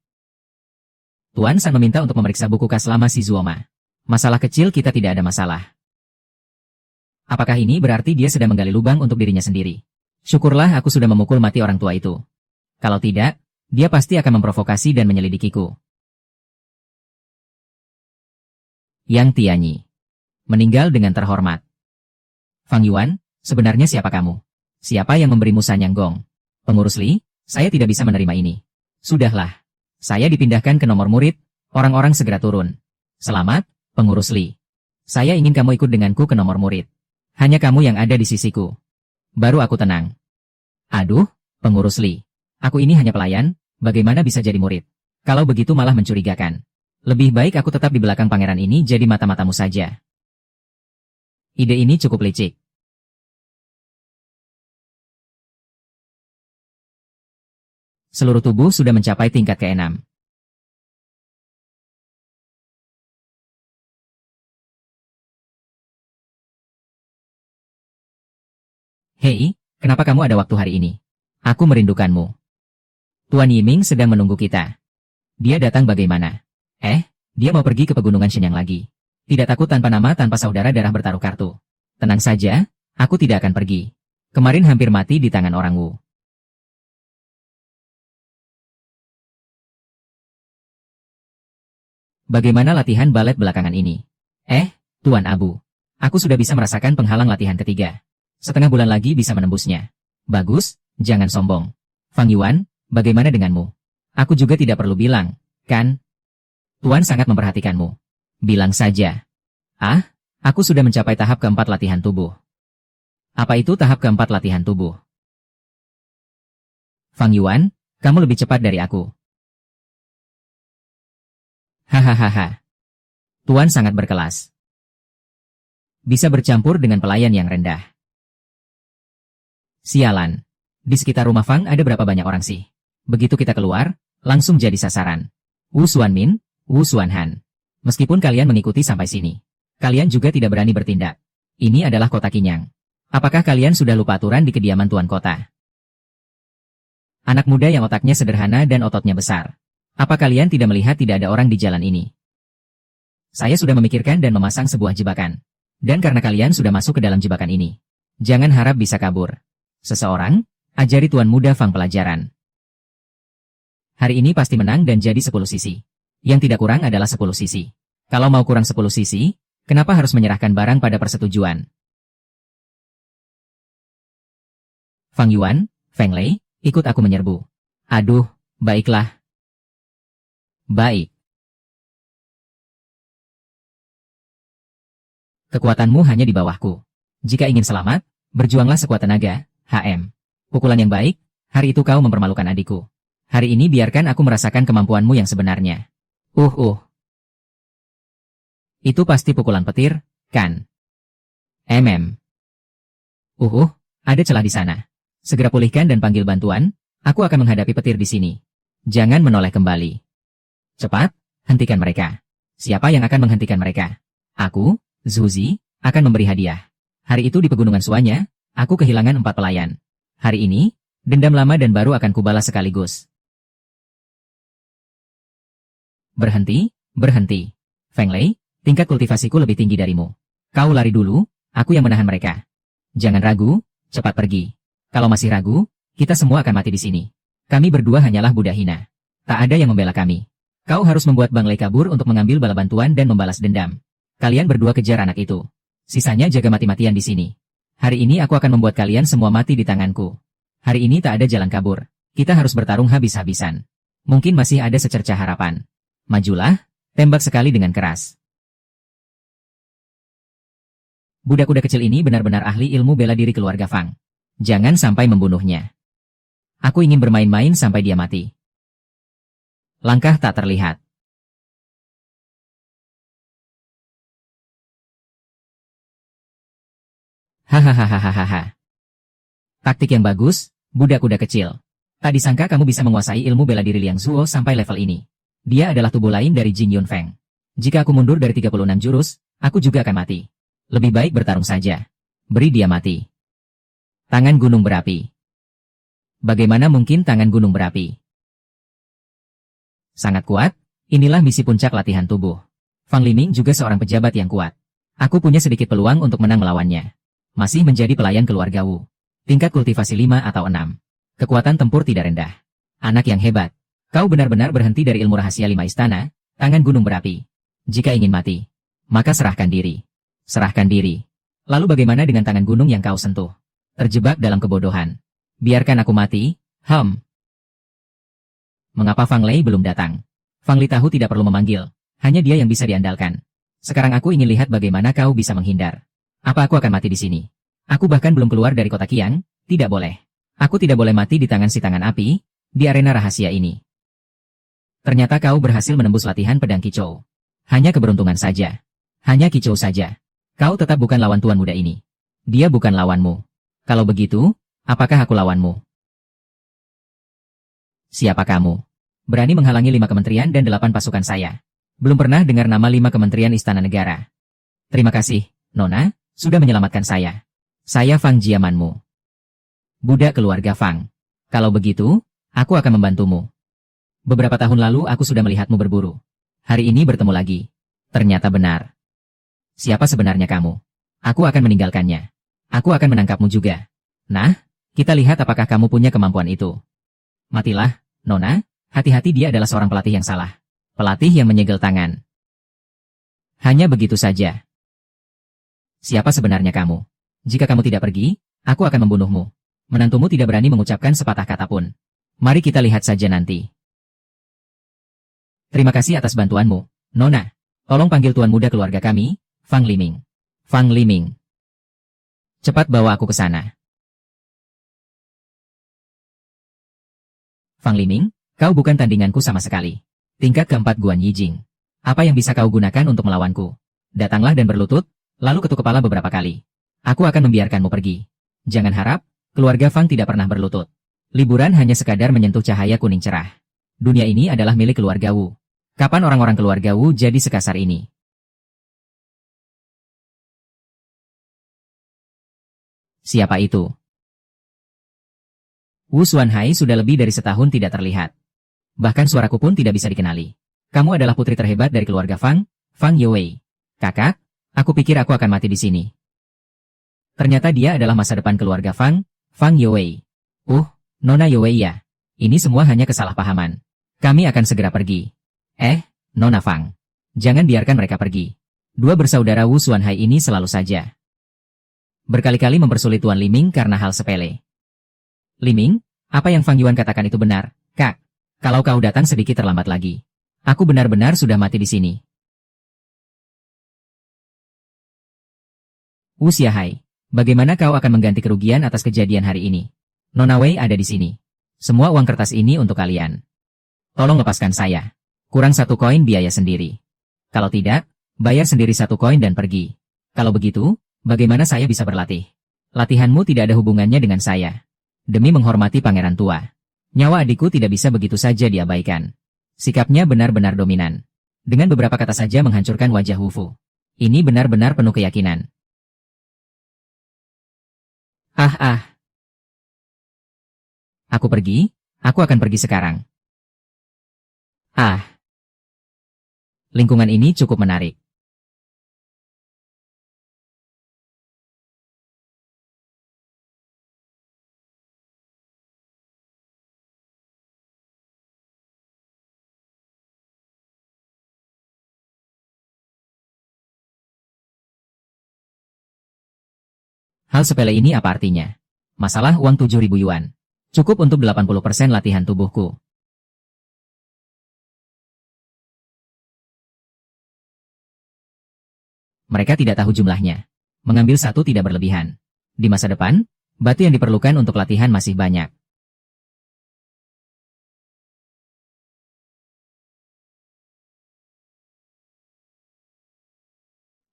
Tuan San meminta untuk memeriksa buku kas lama si Zuoma. Masalah kecil kita tidak ada masalah. Apakah ini berarti dia sedang menggali lubang untuk dirinya sendiri? Syukurlah aku sudah memukul mati orang tua itu. Kalau tidak, dia pasti akan memprovokasi dan menyelidikiku. Yang Tianyi meninggal dengan terhormat. Fang Yuan, sebenarnya siapa kamu? Siapa yang memberimu Sanyang Gong? Pengurus Li, saya tidak bisa menerima ini. Sudahlah. Saya dipindahkan ke nomor murid, orang-orang segera turun. Selamat, pengurus Li. Saya ingin kamu ikut denganku ke nomor murid. Hanya kamu yang ada di sisiku. Baru aku tenang. Aduh, pengurus Li. Aku ini hanya pelayan, bagaimana bisa jadi murid? Kalau begitu malah mencurigakan. Lebih baik aku tetap di belakang pangeran ini jadi mata-matamu saja. Ide ini cukup licik. Seluruh tubuh sudah mencapai tingkat ke-6. Hei, kenapa kamu ada waktu hari ini? Aku merindukanmu. Tuan Yiming sedang menunggu kita. Dia datang bagaimana? Dia mau pergi ke pegunungan Shenyang lagi. Tidak takut tanpa nama tanpa saudara darah bertaruh kartu. Tenang saja, aku tidak akan pergi. Kemarin hampir mati di tangan orang Wu. Bagaimana latihan balet belakangan ini? Tuan Abu. Aku sudah bisa merasakan penghalang latihan ketiga. Setengah bulan lagi bisa menembusnya. Bagus, jangan sombong. Fang Yuan, bagaimana denganmu? Aku juga tidak perlu bilang, kan? Tuan sangat memperhatikanmu. Bilang saja. Aku sudah mencapai tahap keempat latihan tubuh. Apa itu tahap keempat latihan tubuh? Fang Yuan, kamu lebih cepat dari aku. Hahaha. Tuan sangat berkelas. Bisa bercampur dengan pelayan yang rendah. Sialan. Di sekitar rumah Fang ada berapa banyak orang sih? Begitu kita keluar, langsung jadi sasaran. Wu Xuanmin, Wu Xuanhan. Meskipun kalian mengikuti sampai sini, kalian juga tidak berani bertindak. Ini adalah kota Qinyang. Apakah kalian sudah lupa aturan di kediaman tuan kota? Anak muda yang otaknya sederhana dan ototnya besar. Apa kalian tidak melihat tidak ada orang di jalan ini? Saya sudah memikirkan dan memasang sebuah jebakan. Dan karena kalian sudah masuk ke dalam jebakan ini, jangan harap bisa kabur. Seseorang, ajari tuan muda Fang pelajaran. Hari ini pasti menang dan jadi 10 sisi. Yang tidak kurang adalah 10 sisi. Kalau mau kurang 10 sisi, kenapa harus menyerahkan barang pada persetujuan? Fang Yuan, Feng Lei, ikut aku menyerbu. Aduh, baiklah. Baik. Kekuatanmu hanya di bawahku. Jika ingin selamat, berjuanglah sekuat tenaga, HM. Pukulan yang baik, hari itu kau mempermalukan adikku. Hari ini biarkan aku merasakan kemampuanmu yang sebenarnya. Itu pasti pukulan petir, kan? Ada celah di sana. Segera pulihkan dan panggil bantuan, aku akan menghadapi petir di sini. Jangan menoleh kembali. Cepat, hentikan mereka. Siapa yang akan menghentikan mereka? Aku, Zuzi, akan memberi hadiah. Hari itu di pegunungan Suanya, aku kehilangan 4 pelayan. Hari ini, dendam lama dan baru akan kubalas sekaligus. Berhenti. Feng Lei, tingkat kultivasiku lebih tinggi darimu. Kau lari dulu, aku yang menahan mereka. Jangan ragu, cepat pergi. Kalau masih ragu, kita semua akan mati di sini. Kami berdua hanyalah budak hina. Tak ada yang membela kami. Kau harus membuat Bang Lei kabur untuk mengambil bala bantuan dan membalas dendam. Kalian berdua kejar anak itu. Sisanya jaga mati-matian di sini. Hari ini aku akan membuat kalian semua mati di tanganku. Hari ini tak ada jalan kabur. Kita harus bertarung habis-habisan. Mungkin masih ada secercah harapan. Majulah, tembak sekali dengan keras. Budak-kuda kecil ini benar-benar ahli ilmu bela diri keluarga Fang. Jangan sampai membunuhnya. Aku ingin bermain-main sampai dia mati. Langkah tak terlihat. Hahaha. Taktik yang bagus, budak kuda kecil. Tak disangka kamu bisa menguasai ilmu bela diri Liang Zuo sampai level ini. Dia adalah tubuh lain dari Jin Yun Feng. Jika aku mundur dari 36 jurus, aku juga akan mati. Lebih baik bertarung saja. Beri dia mati. Tangan gunung berapi. Bagaimana mungkin tangan gunung berapi? Sangat kuat, inilah misi puncak latihan tubuh. Fang Liming juga seorang pejabat yang kuat. Aku punya sedikit peluang untuk menang melawannya. Masih menjadi pelayan keluarga Wu. Tingkat kultivasi 5 atau 6. Kekuatan tempur tidak rendah. Anak yang hebat. Kau benar-benar berhenti dari ilmu rahasia 5 istana, tangan gunung berapi. Jika ingin mati, maka serahkan diri. Serahkan diri. Lalu bagaimana dengan tangan gunung yang kau sentuh? Terjebak dalam kebodohan. Biarkan aku mati, Mengapa Fang Lei belum datang? Fang Li tahu tidak perlu memanggil. Hanya dia yang bisa diandalkan. Sekarang aku ingin lihat bagaimana kau bisa menghindar. Apa aku akan mati di sini? Aku bahkan belum keluar dari kota Qiang, tidak boleh. Aku tidak boleh mati di tangan si tangan api, di arena rahasia ini. Ternyata kau berhasil menembus latihan pedang kicau. Hanya keberuntungan saja. Hanya kicau saja. Kau tetap bukan lawan tuan muda ini. Dia bukan lawanmu. Kalau begitu, apakah aku lawanmu? Siapa kamu? Berani menghalangi 5 kementerian dan 8 pasukan saya. Belum pernah dengar nama 5 kementerian istana negara. Terima kasih, Nona. Sudah menyelamatkan saya. Saya Fang Jiamanmu. Budak keluarga Fang. Kalau begitu, aku akan membantumu. Beberapa tahun lalu aku sudah melihatmu berburu. Hari ini bertemu lagi. Ternyata benar. Siapa sebenarnya kamu? Aku akan meninggalkannya. Aku akan menangkapmu juga. Nah, kita lihat apakah kamu punya kemampuan itu. Matilah, Nona. Hati-hati, dia adalah seorang pelatih yang salah. Pelatih yang menyegel tangan. Hanya begitu saja. Siapa sebenarnya kamu? Jika kamu tidak pergi, aku akan membunuhmu. Menantumu tidak berani mengucapkan sepatah kata pun. Mari kita lihat saja nanti. Terima kasih atas bantuanmu, Nona. Tolong panggil tuan muda keluarga kami, Fang Liming. Fang Liming. Cepat bawa aku ke sana. Fang Liming, kau bukan tandinganku sama sekali. Tingkat keempat Guan Yijing. Apa yang bisa kau gunakan untuk melawanku? Datanglah dan berlutut, lalu ketuk kepala beberapa kali. Aku akan membiarkanmu pergi. Jangan harap, keluarga Fang tidak pernah berlutut. Liburan hanya sekadar menyentuh cahaya kuning cerah. Dunia ini adalah milik keluarga Wu. Kapan orang-orang keluarga Wu jadi sekasar ini? Siapa itu? Wu Xuanhai sudah lebih dari setahun tidak terlihat. Bahkan suaraku pun tidak bisa dikenali. Kamu adalah putri terhebat dari keluarga Fang, Fang Youwei. Kakak, aku pikir aku akan mati di sini. Ternyata dia adalah masa depan keluarga Fang, Fang Youwei. Nona Youwei ya. Ini semua hanya kesalahpahaman. Kami akan segera pergi. Nona Fang. Jangan biarkan mereka pergi. Dua bersaudara Wu Xuanhai ini selalu saja berkali-kali mempersulit Tuan Liming karena hal sepele. Liming, apa yang Fang Yuan katakan itu benar, Kak. Kalau kau datang sedikit terlambat lagi, aku benar-benar sudah mati di sini. Wu Xiahai, bagaimana kau akan mengganti kerugian atas kejadian hari ini? Nona Wei ada di sini. Semua uang kertas ini untuk kalian. Tolong lepaskan saya. Kurang 1 koin biaya sendiri. Kalau tidak, bayar sendiri 1 koin dan pergi. Kalau begitu, bagaimana saya bisa berlatih? Latihanmu tidak ada hubungannya dengan saya. Demi menghormati pangeran tua. Nyawa adikku tidak bisa begitu saja diabaikan. Sikapnya benar-benar dominan. Dengan beberapa kata saja menghancurkan wajah Wu Fu. Ini benar-benar penuh keyakinan. Aku pergi, aku akan pergi sekarang. Lingkungan ini cukup menarik. Hal sepele ini apa artinya? Masalah uang 7.000 yuan. Cukup untuk 80% latihan tubuhku. Mereka tidak tahu jumlahnya. Mengambil satu tidak berlebihan. Di masa depan, batu yang diperlukan untuk latihan masih banyak.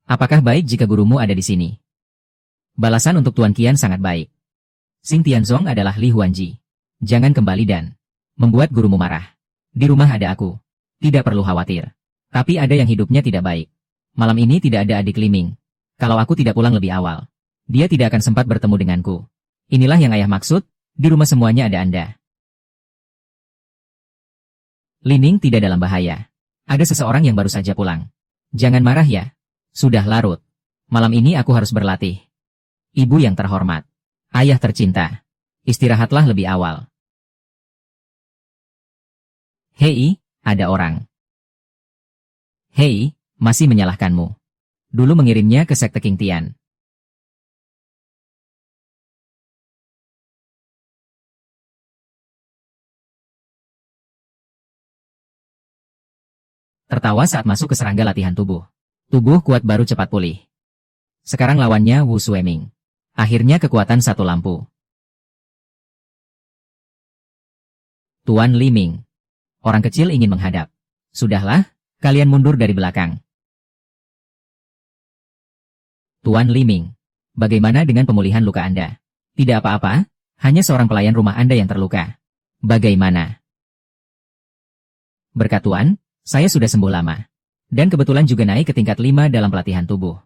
Apakah baik jika gurumu ada di sini? Balasan untuk Tuan Qian sangat baik. Xing Tianzong adalah Li Huanji. Jangan kembali dan membuat gurumu marah. Di rumah ada aku. Tidak perlu khawatir. Tapi ada yang hidupnya tidak baik. Malam ini tidak ada adik Liming. Kalau aku tidak pulang lebih awal, dia tidak akan sempat bertemu denganku. Inilah yang ayah maksud, di rumah semuanya ada Anda. Liming tidak dalam bahaya. Ada seseorang yang baru saja pulang. Jangan marah ya. Sudah larut. Malam ini aku harus berlatih. Ibu yang terhormat. Ayah tercinta. Istirahatlah lebih awal. Hei, ada orang. Hei, masih menyalahkanmu. Dulu mengirimnya ke Sekte King Tian. Tertawa saat masuk ke serangga latihan tubuh. Tubuh kuat baru cepat pulih. Sekarang lawannya Wu Sueming. Akhirnya kekuatan satu lampu. Tuan Liming. Orang kecil ingin menghadap. Sudahlah, kalian mundur dari belakang. Tuan Liming. Bagaimana dengan pemulihan luka Anda? Tidak apa-apa, hanya seorang pelayan rumah Anda yang terluka. Bagaimana? Berkat Tuan, saya sudah sembuh lama. Dan kebetulan juga naik ke tingkat 5 dalam pelatihan tubuh.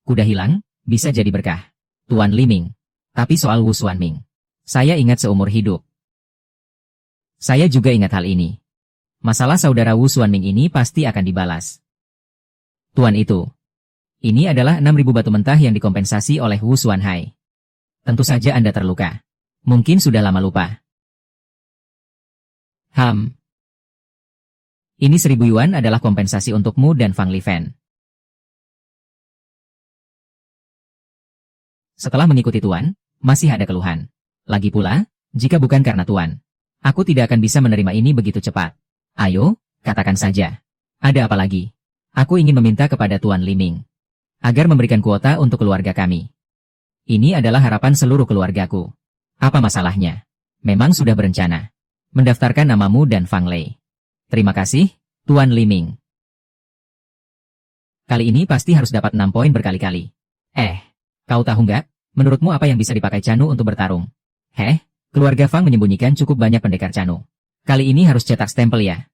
Kuda hilang, bisa jadi berkah. Tuan Liming. Tapi soal Wu Xuanming, saya ingat seumur hidup. Saya juga ingat hal ini. Masalah saudara Wu Xuanming ini pasti akan dibalas. Tuan itu. Ini adalah 6.000 batu mentah yang dikompensasi oleh Wu Xuanhai. Tentu saja Anda terluka. Mungkin sudah lama lupa. Ini 1.000 yuan adalah kompensasi untukmu dan Fang Lifen. Setelah mengikuti Tuan, masih ada keluhan. Lagi pula, jika bukan karena Tuan, aku tidak akan bisa menerima ini begitu cepat. Ayo, katakan saja. Ada apa lagi? Aku ingin meminta kepada Tuan Liming agar memberikan kuota untuk keluarga kami. Ini adalah harapan seluruh keluargaku. Apa masalahnya? Memang sudah berencana mendaftarkan namamu dan Fang Lei. Terima kasih, Tuan Liming. Kali ini pasti harus dapat 6 poin berkali-kali. Kau tahu nggak? Menurutmu apa yang bisa dipakai Canu untuk bertarung? Keluarga Fang menyembunyikan cukup banyak pendekar Canu. Kali ini harus cetak stempel ya.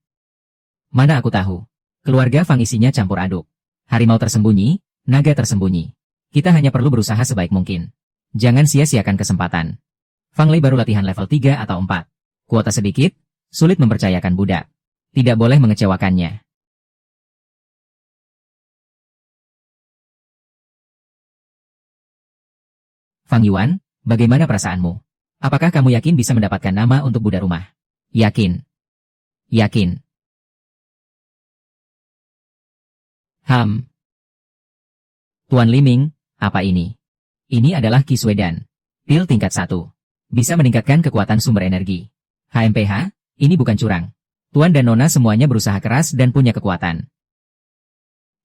Mana aku tahu. Keluarga Fang isinya campur aduk. Harimau tersembunyi, naga tersembunyi. Kita hanya perlu berusaha sebaik mungkin. Jangan sia-siakan kesempatan. Fang Lei baru latihan level 3 atau 4. Kuota sedikit, sulit mempercayakan budak. Tidak boleh mengecewakannya. Fang Yuan, bagaimana perasaanmu? Apakah kamu yakin bisa mendapatkan nama untuk budak rumah? Yakin. Yakin. Tuan Liming, apa ini? Ini adalah Qi Sui-dan. Pil tingkat 1. Bisa meningkatkan kekuatan sumber energi. HMPH, ini bukan curang. Tuan dan Nona semuanya berusaha keras dan punya kekuatan.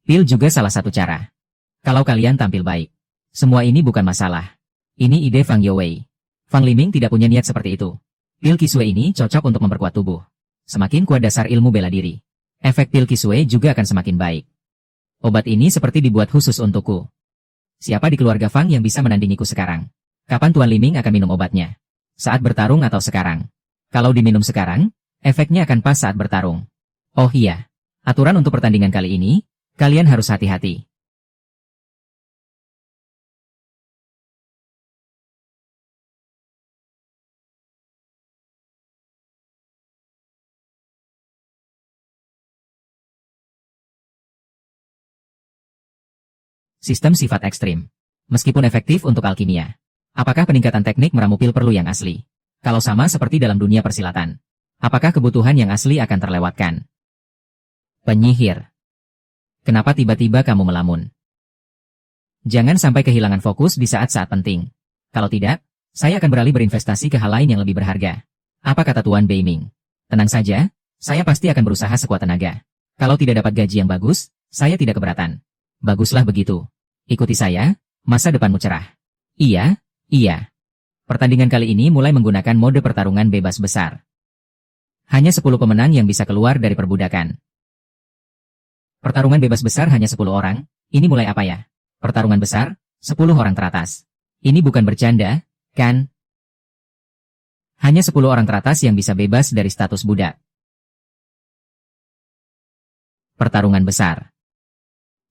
Pil juga salah satu cara. Kalau kalian tampil baik. Semua ini bukan masalah. Ini ide Fang Youwei. Fang Liming tidak punya niat seperti itu. Pil Qi Sui ini cocok untuk memperkuat tubuh. Semakin kuat dasar ilmu bela diri, efek pil Qi Sui juga akan semakin baik. Obat ini seperti dibuat khusus untukku. Siapa di keluarga Fang yang bisa menandingiku sekarang? Kapan Tuan Liming akan minum obatnya? Saat bertarung atau sekarang? Kalau diminum sekarang, efeknya akan pas saat bertarung. Oh iya, aturan untuk pertandingan kali ini, kalian harus hati-hati. Sistem sifat ekstrim. Meskipun efektif untuk alkimia. Apakah peningkatan teknik meramu pil perlu yang asli? Kalau sama seperti dalam dunia persilatan. Apakah kebutuhan yang asli akan terlewatkan? Penyihir. Kenapa tiba-tiba kamu melamun? Jangan sampai kehilangan fokus di saat-saat penting. Kalau tidak, saya akan beralih berinvestasi ke hal lain yang lebih berharga. Apa kata Tuan Beiming? Tenang saja, saya pasti akan berusaha sekuat tenaga. Kalau tidak dapat gaji yang bagus, saya tidak keberatan. Baguslah begitu. Ikuti saya, masa depanmu cerah. Iya. Pertandingan kali ini mulai menggunakan mode pertarungan bebas besar. Hanya 10 pemenang yang bisa keluar dari perbudakan. Pertarungan bebas besar hanya 10 orang, ini mulai apa ya? Pertarungan besar, 10 orang teratas. Ini bukan bercanda, kan? Hanya 10 orang teratas yang bisa bebas dari status budak. Pertarungan besar.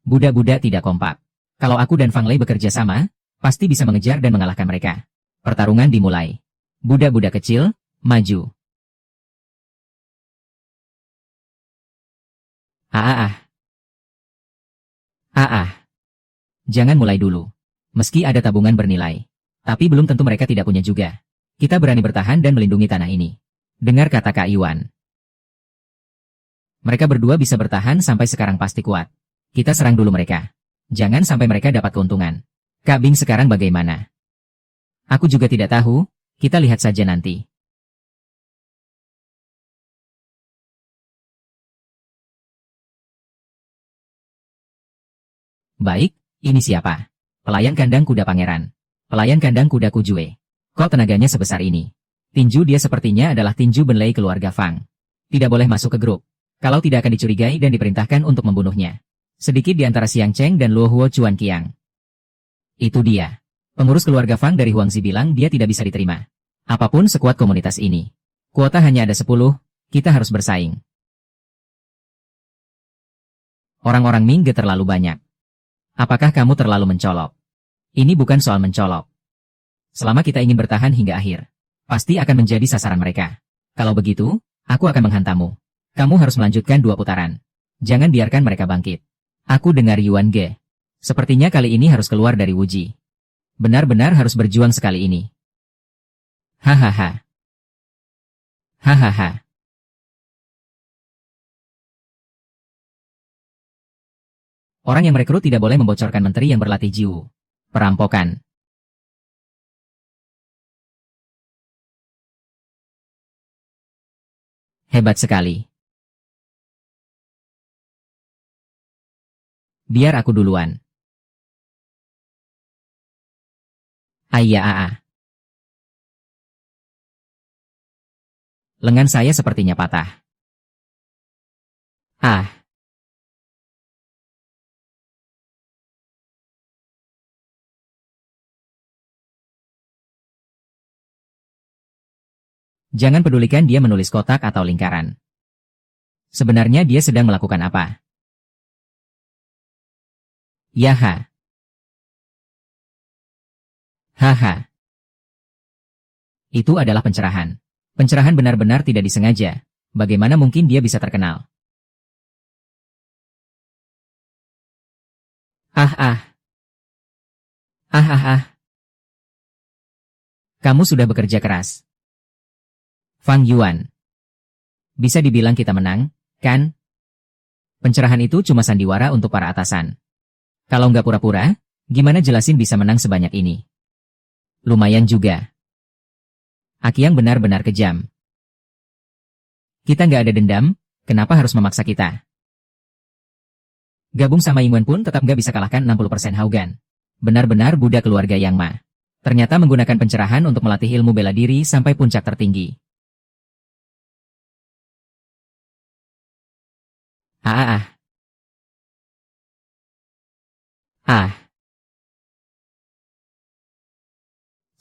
Budak-budak tidak kompak. Kalau aku dan Fang Lei bekerja sama, pasti bisa mengejar dan mengalahkan mereka. Pertarungan dimulai. Budak-budak kecil, maju. Jangan mulai dulu. Meski ada tabungan bernilai. Tapi belum tentu mereka tidak punya juga. Kita berani bertahan dan melindungi tanah ini. Dengar kata Kak Yuan. Mereka berdua bisa bertahan sampai sekarang pasti kuat. Kita serang dulu mereka. Jangan sampai mereka dapat keuntungan. Kak Bing sekarang bagaimana? Aku juga tidak tahu, kita lihat saja nanti. Baik, ini siapa? Pelayan kandang kuda pangeran. Pelayan kandang kuda Kujue. Kok tenaganya sebesar ini? Tinju dia sepertinya adalah tinju Benlei keluarga Fang. Tidak boleh masuk ke grup. Kalau tidak akan dicurigai dan diperintahkan untuk membunuhnya. Sedikit di antara Xiang Cheng dan Luo Huo Chuan Qiang. Itu dia. Pengurus keluarga Fang dari Huangzi bilang dia tidak bisa diterima. Apapun sekuat komunitas ini. Kuota hanya ada 10, kita harus bersaing. Orang-orang Mingge terlalu banyak. Apakah kamu terlalu mencolok? Ini bukan soal mencolok. Selama kita ingin bertahan hingga akhir, pasti akan menjadi sasaran mereka. Kalau begitu, aku akan menghantammu. Kamu harus melanjutkan 2 putaran. Jangan biarkan mereka bangkit. Aku dengar Yuan Ge. Sepertinya kali ini harus keluar dari Wuji. Benar-benar harus berjuang sekali ini. Hahaha. Hahaha. Orang yang merekrut tidak boleh membocorkan menteri yang berlatih Jiwu. Perampokan. Hebat sekali. Biar aku duluan. Ayah. Lengan saya sepertinya patah. Ah. Jangan pedulikan dia menulis kotak atau lingkaran. Sebenarnya dia sedang melakukan apa? Yaha. Haha. Itu adalah pencerahan. Pencerahan benar-benar tidak disengaja. Bagaimana mungkin dia bisa terkenal? Ah. Kamu sudah bekerja keras. Fang Yuan. Bisa dibilang kita menang, kan? Pencerahan itu cuma sandiwara untuk para atasan. Kalau nggak pura-pura, gimana jelasin bisa menang sebanyak ini? Lumayan juga. Akiang benar-benar kejam. Kita nggak ada dendam, kenapa harus memaksa kita? Gabung sama Yingwen pun tetap nggak bisa kalahkan 60% Haugan. Benar-benar budak keluarga Yang Ma. Ternyata menggunakan pencerahan untuk melatih ilmu bela diri sampai puncak tertinggi.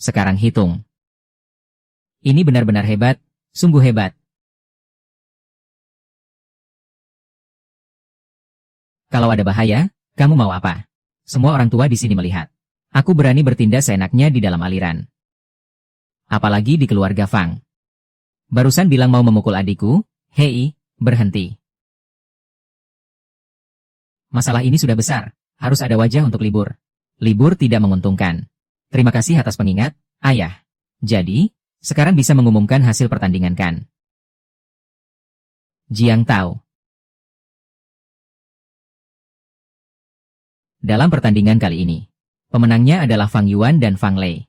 Sekarang hitung. Ini benar-benar hebat, sungguh hebat. Kalau ada bahaya, kamu mau apa? Semua orang tua di sini melihat. Aku berani bertindak seenaknya di dalam aliran. Apalagi di keluarga Fang. Barusan bilang mau memukul adikku, hei, berhenti. Masalah ini sudah besar, harus ada wajah untuk libur. Libur tidak menguntungkan. Terima kasih atas pengingat, ayah. Jadi, sekarang bisa mengumumkan hasil pertandingan kan? Jiang Tao. Dalam pertandingan kali ini, pemenangnya adalah Fang Yuan dan Fang Lei.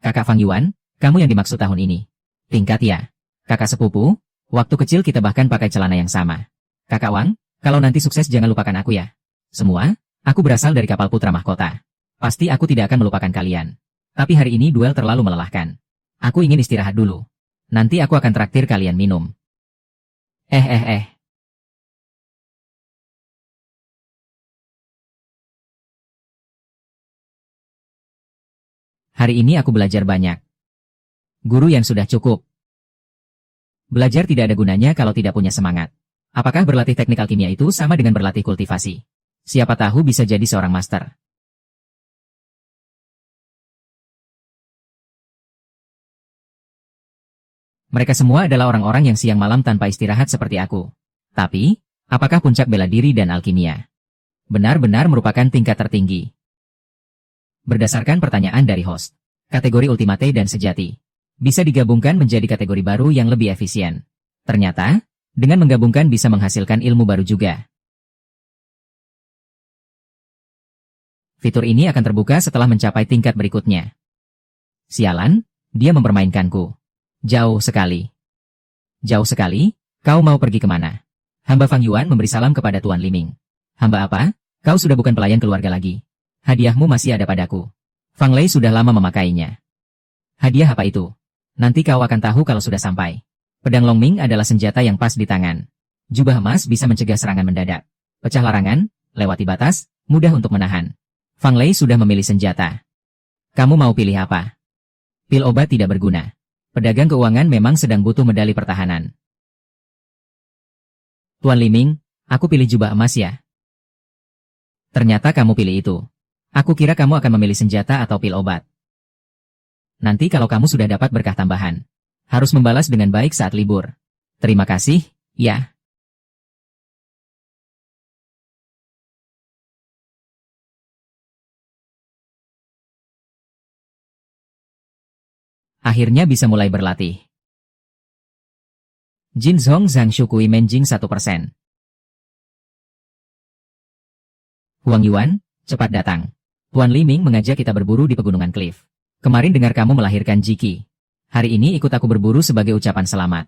Kakak Fang Yuan, kamu yang dimaksud tahun ini. Tingkat ya. Kakak sepupu, waktu kecil kita bahkan pakai celana yang sama. Kakak Wang, kalau nanti sukses jangan lupakan aku ya. Semua, aku berasal dari kapal putra mahkota. Pasti aku tidak akan melupakan kalian. Tapi hari ini duel terlalu melelahkan. Aku ingin istirahat dulu. Nanti aku akan traktir kalian minum. Hari ini aku belajar banyak. Guru yang sudah cukup. Belajar tidak ada gunanya kalau tidak punya semangat. Apakah berlatih teknik alkimia itu sama dengan berlatih kultivasi? Siapa tahu bisa jadi seorang master. Mereka semua adalah orang-orang yang siang malam tanpa istirahat seperti aku. Tapi, apakah puncak bela diri dan alkimia benar-benar merupakan tingkat tertinggi? Berdasarkan pertanyaan dari host, kategori ultimate dan sejati bisa digabungkan menjadi kategori baru yang lebih efisien. Ternyata, dengan menggabungkan bisa menghasilkan ilmu baru juga. Fitur ini akan terbuka setelah mencapai tingkat berikutnya. Sialan, dia mempermainkanku. Jauh sekali. Jauh sekali, kau mau pergi kemana? Hamba Fang Yuan memberi salam kepada Tuan Liming. Hamba apa? Kau sudah bukan pelayan keluarga lagi. Hadiahmu masih ada padaku. Fang Lei sudah lama memakainya. Hadiah apa itu? Nanti kau akan tahu kalau sudah sampai. Pedang Longming adalah senjata yang pas di tangan. Jubah emas bisa mencegah serangan mendadak. Pecah larangan, lewati batas, mudah untuk menahan. Fang Lei sudah memilih senjata. Kamu mau pilih apa? Pil obat tidak berguna. Pedagang keuangan memang sedang butuh medali pertahanan. Tuan Liming, aku pilih jubah emas ya. Ternyata kamu pilih itu. Aku kira kamu akan memilih senjata atau pil obat. Nanti kalau kamu sudah dapat berkah tambahan, harus membalas dengan baik saat libur. Terima kasih, ya. Akhirnya bisa mulai berlatih. Jin Zhong Zhang Shukui Menjing 1%. Huang Yuan, cepat datang. Tuan Liming mengajak kita berburu di pegunungan Cliff. Kemarin dengar kamu melahirkan Jiki. Hari ini ikut aku berburu sebagai ucapan selamat.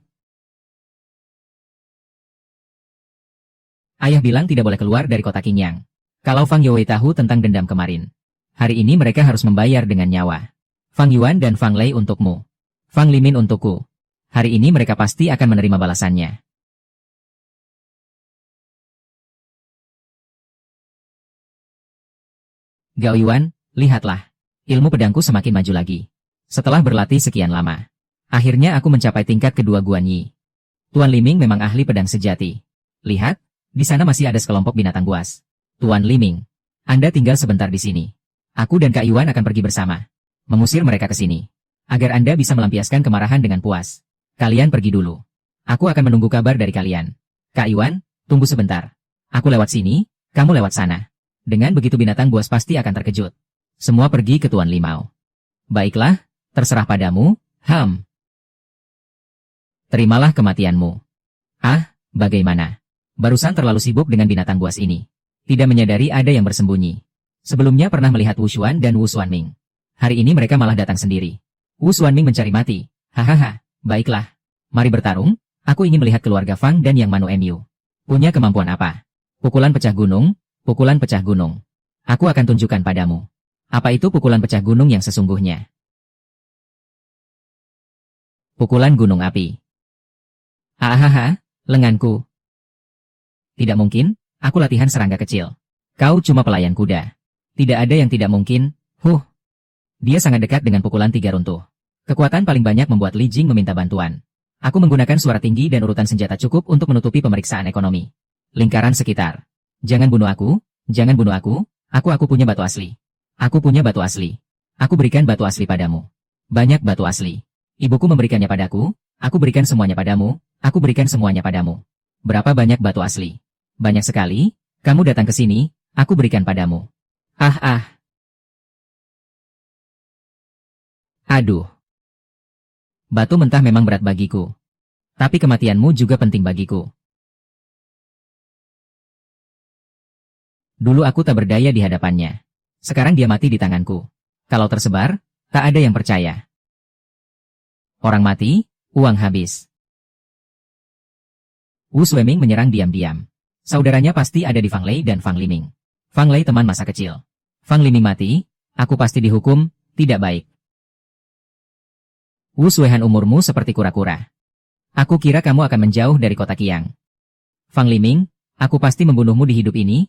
Ayah bilang tidak boleh keluar dari kota Qingyang. Kalau Fang Youwei tahu tentang dendam kemarin. Hari ini mereka harus membayar dengan nyawa. Fang Yuan dan Fang Lei untukmu. Fang Limin untukku. Hari ini mereka pasti akan menerima balasannya. Gao Yuan, lihatlah. Ilmu pedangku semakin maju lagi. Setelah berlatih sekian lama. Akhirnya aku mencapai tingkat kedua Guan Yi. Tuan Liming memang ahli pedang sejati. Lihat, di sana masih ada sekelompok binatang buas. Tuan Liming, Anda tinggal sebentar di sini. Aku dan Kak Yuan akan pergi bersama. Mengusir mereka ke sini. Agar Anda bisa melampiaskan kemarahan dengan puas. Kalian pergi dulu. Aku akan menunggu kabar dari kalian. Kak Yuan, tunggu sebentar. Aku lewat sini, kamu lewat sana. Dengan begitu binatang buas pasti akan terkejut. Semua pergi ke Tuan Limau. Baiklah, terserah padamu, Terimalah kematianmu. Ah, bagaimana? Barusan terlalu sibuk dengan binatang buas ini. Tidak menyadari ada yang bersembunyi. Sebelumnya pernah melihat Wu Xuan dan Wu Xuanming. Hari ini mereka malah datang sendiri. Wu Xuanming mencari mati. Hahaha. Baiklah, mari bertarung. Aku ingin melihat keluarga Fang dan Yang Manu Mu. Punya kemampuan apa? Pukulan pecah gunung, pukulan pecah gunung. Aku akan tunjukkan padamu. Apa itu pukulan pecah gunung yang sesungguhnya? Pukulan gunung api. Hahaha, lenganku. Tidak mungkin, aku latihan serangga kecil. Kau cuma pelayan kuda. Tidak ada yang tidak mungkin, Dia sangat dekat dengan pukulan tiga runtuh. Kekuatan paling banyak membuat Li Jing meminta bantuan. Aku menggunakan suara tinggi dan urutan senjata cukup untuk menutupi pemeriksaan ekonomi. Lingkaran sekitar. Jangan bunuh aku, jangan bunuh aku punya batu asli. Aku punya batu asli. Aku berikan batu asli padamu. Banyak batu asli. Ibuku memberikannya padaku, aku berikan semuanya padamu, aku berikan semuanya padamu. Berapa banyak batu asli? Banyak sekali, kamu datang ke sini, aku berikan padamu. Aduh. Batu mentah memang berat bagiku. Tapi kematianmu juga penting bagiku. Dulu aku tak berdaya di hadapannya. Sekarang dia mati di tanganku. Kalau tersebar, tak ada yang percaya. Orang mati, uang habis. Wu Xueming menyerang diam-diam. Saudaranya pasti ada di Fang Lei dan Fang Liming. Fang Lei teman masa kecil. Fang Liming mati, aku pasti dihukum, tidak baik. Wu Xuehan umurmu seperti kura-kura. Aku kira kamu akan menjauh dari kota Qiang. Fang Liming, aku pasti membunuhmu di hidup ini,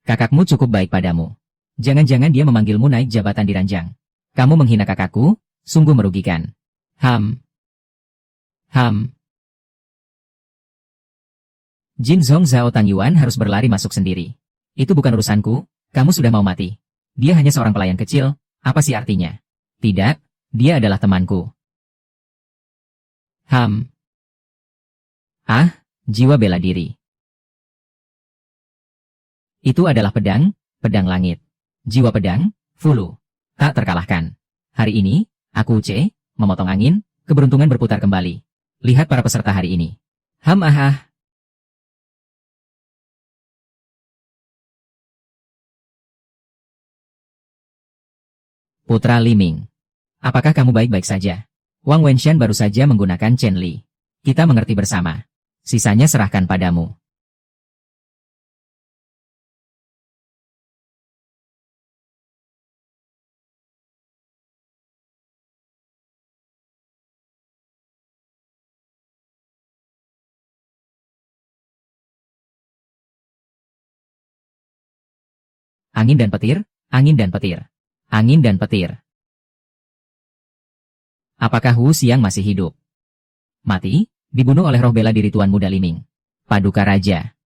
Kakakmu cukup baik padamu. Jangan-jangan dia memanggilmu naik jabatan di ranjang. Kamu menghina kakakku, sungguh merugikan. Jin Zhong Zhao Tang Yuan harus berlari masuk sendiri. Itu bukan urusanku, kamu sudah mau mati. Dia hanya seorang pelayan kecil, apa sih artinya? Tidak, dia adalah temanku. Jiwa bela diri. Itu adalah pedang, pedang langit. Jiwa pedang, Fulu. Tak terkalahkan. Hari ini, aku memotong angin, keberuntungan berputar kembali. Lihat para peserta hari ini. Putra Liming. Apakah kamu baik-baik saja? Wang Wenshan baru saja menggunakan Chen Li. Kita mengerti bersama. Sisanya serahkan padamu. Angin dan petir, angin dan petir. Angin dan petir. Apakah Wu Xiang masih hidup? Mati, dibunuh oleh roh bela diri Tuan Muda Liming. Paduka Raja.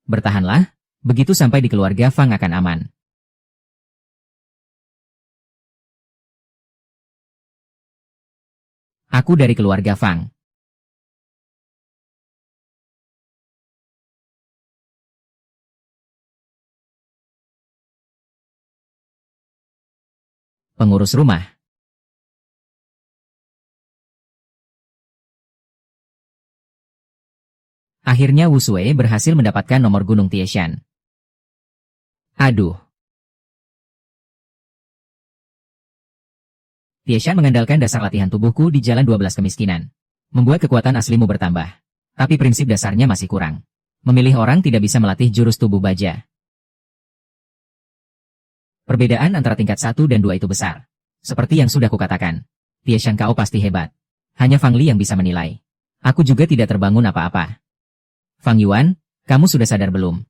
Bertahanlah, begitu sampai di keluarga Fang akan aman. Aku dari keluarga Fang. Pengurus rumah. Akhirnya Wu Sui berhasil mendapatkan nomor Gunung Tieshan. Aduh. Tieshan mengandalkan dasar latihan tubuhku di jalan 12 kemiskinan. Membuat kekuatan aslimu bertambah. Tapi prinsip dasarnya masih kurang. Memilih orang tidak bisa melatih jurus tubuh baja. Perbedaan antara tingkat 1 dan 2 itu besar. Seperti yang sudah kukatakan. Tieshan kau pasti hebat. Hanya Fang Li yang bisa menilai. Aku juga tidak terbangun apa-apa. Fang Yuan, kamu sudah sadar belum?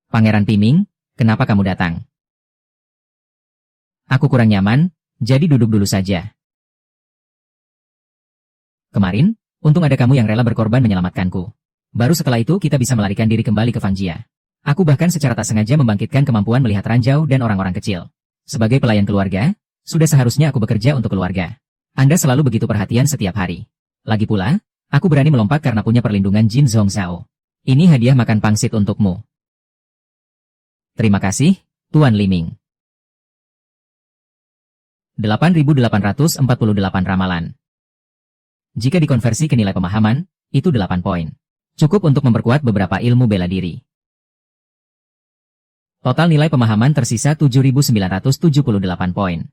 Pangeran Piming, kenapa kamu datang? Aku kurang nyaman, jadi duduk dulu saja. Kemarin, untung ada kamu yang rela berkorban menyelamatkanku. Baru setelah itu kita bisa melarikan diri kembali ke Fangjia. Aku bahkan secara tak sengaja membangkitkan kemampuan melihat ranjau dan orang-orang kecil. Sebagai pelayan keluarga, sudah seharusnya aku bekerja untuk keluarga. Anda selalu begitu perhatian setiap hari. Lagi pula, aku berani melompat karena punya perlindungan Jin Zhongzhao. Ini hadiah makan pangsit untukmu. Terima kasih, Tuan Liming. 8.848 ramalan. Jika dikonversi ke nilai pemahaman, itu 8 poin. Cukup untuk memperkuat beberapa ilmu bela diri. Total nilai pemahaman tersisa 7.978 poin.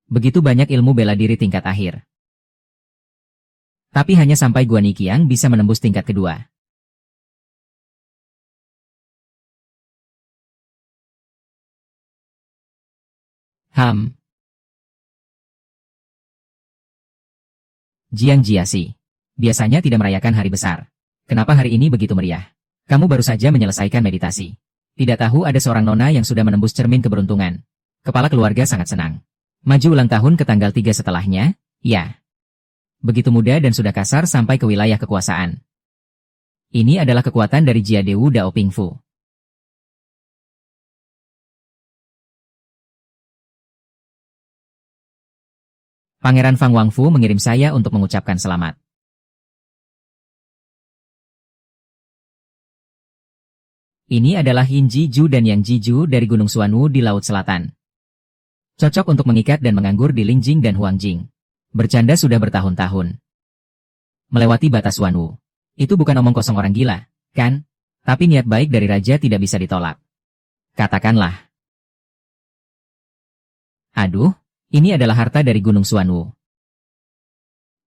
Begitu banyak ilmu bela diri tingkat akhir. Tapi hanya sampai Guan Yiqiang bisa menembus tingkat kedua. Jiang Jiasi. Biasanya tidak merayakan hari besar. Kenapa hari ini begitu meriah? Kamu baru saja menyelesaikan meditasi. Tidak tahu ada seorang nona yang sudah menembus cermin keberuntungan. Kepala keluarga sangat senang. Maju ulang tahun ke tanggal 3 setelahnya, ya. Begitu muda dan sudah kasar sampai ke wilayah kekuasaan. Ini adalah kekuatan dari Jia Dewu Dao Pingfu. Pangeran Fang Wangfu mengirim saya untuk mengucapkan selamat. Ini adalah Yin Jiju dan Yang Jiju dari Gunung Suanwu di Laut Selatan. Cocok untuk mengikat dan menganggur di Lingjing dan Huangjing. Bercanda sudah bertahun-tahun. Melewati batas Suanwu. Itu bukan omong kosong orang gila, kan? Tapi niat baik dari raja tidak bisa ditolak. Katakanlah. Aduh, ini adalah harta dari Gunung Suanwu.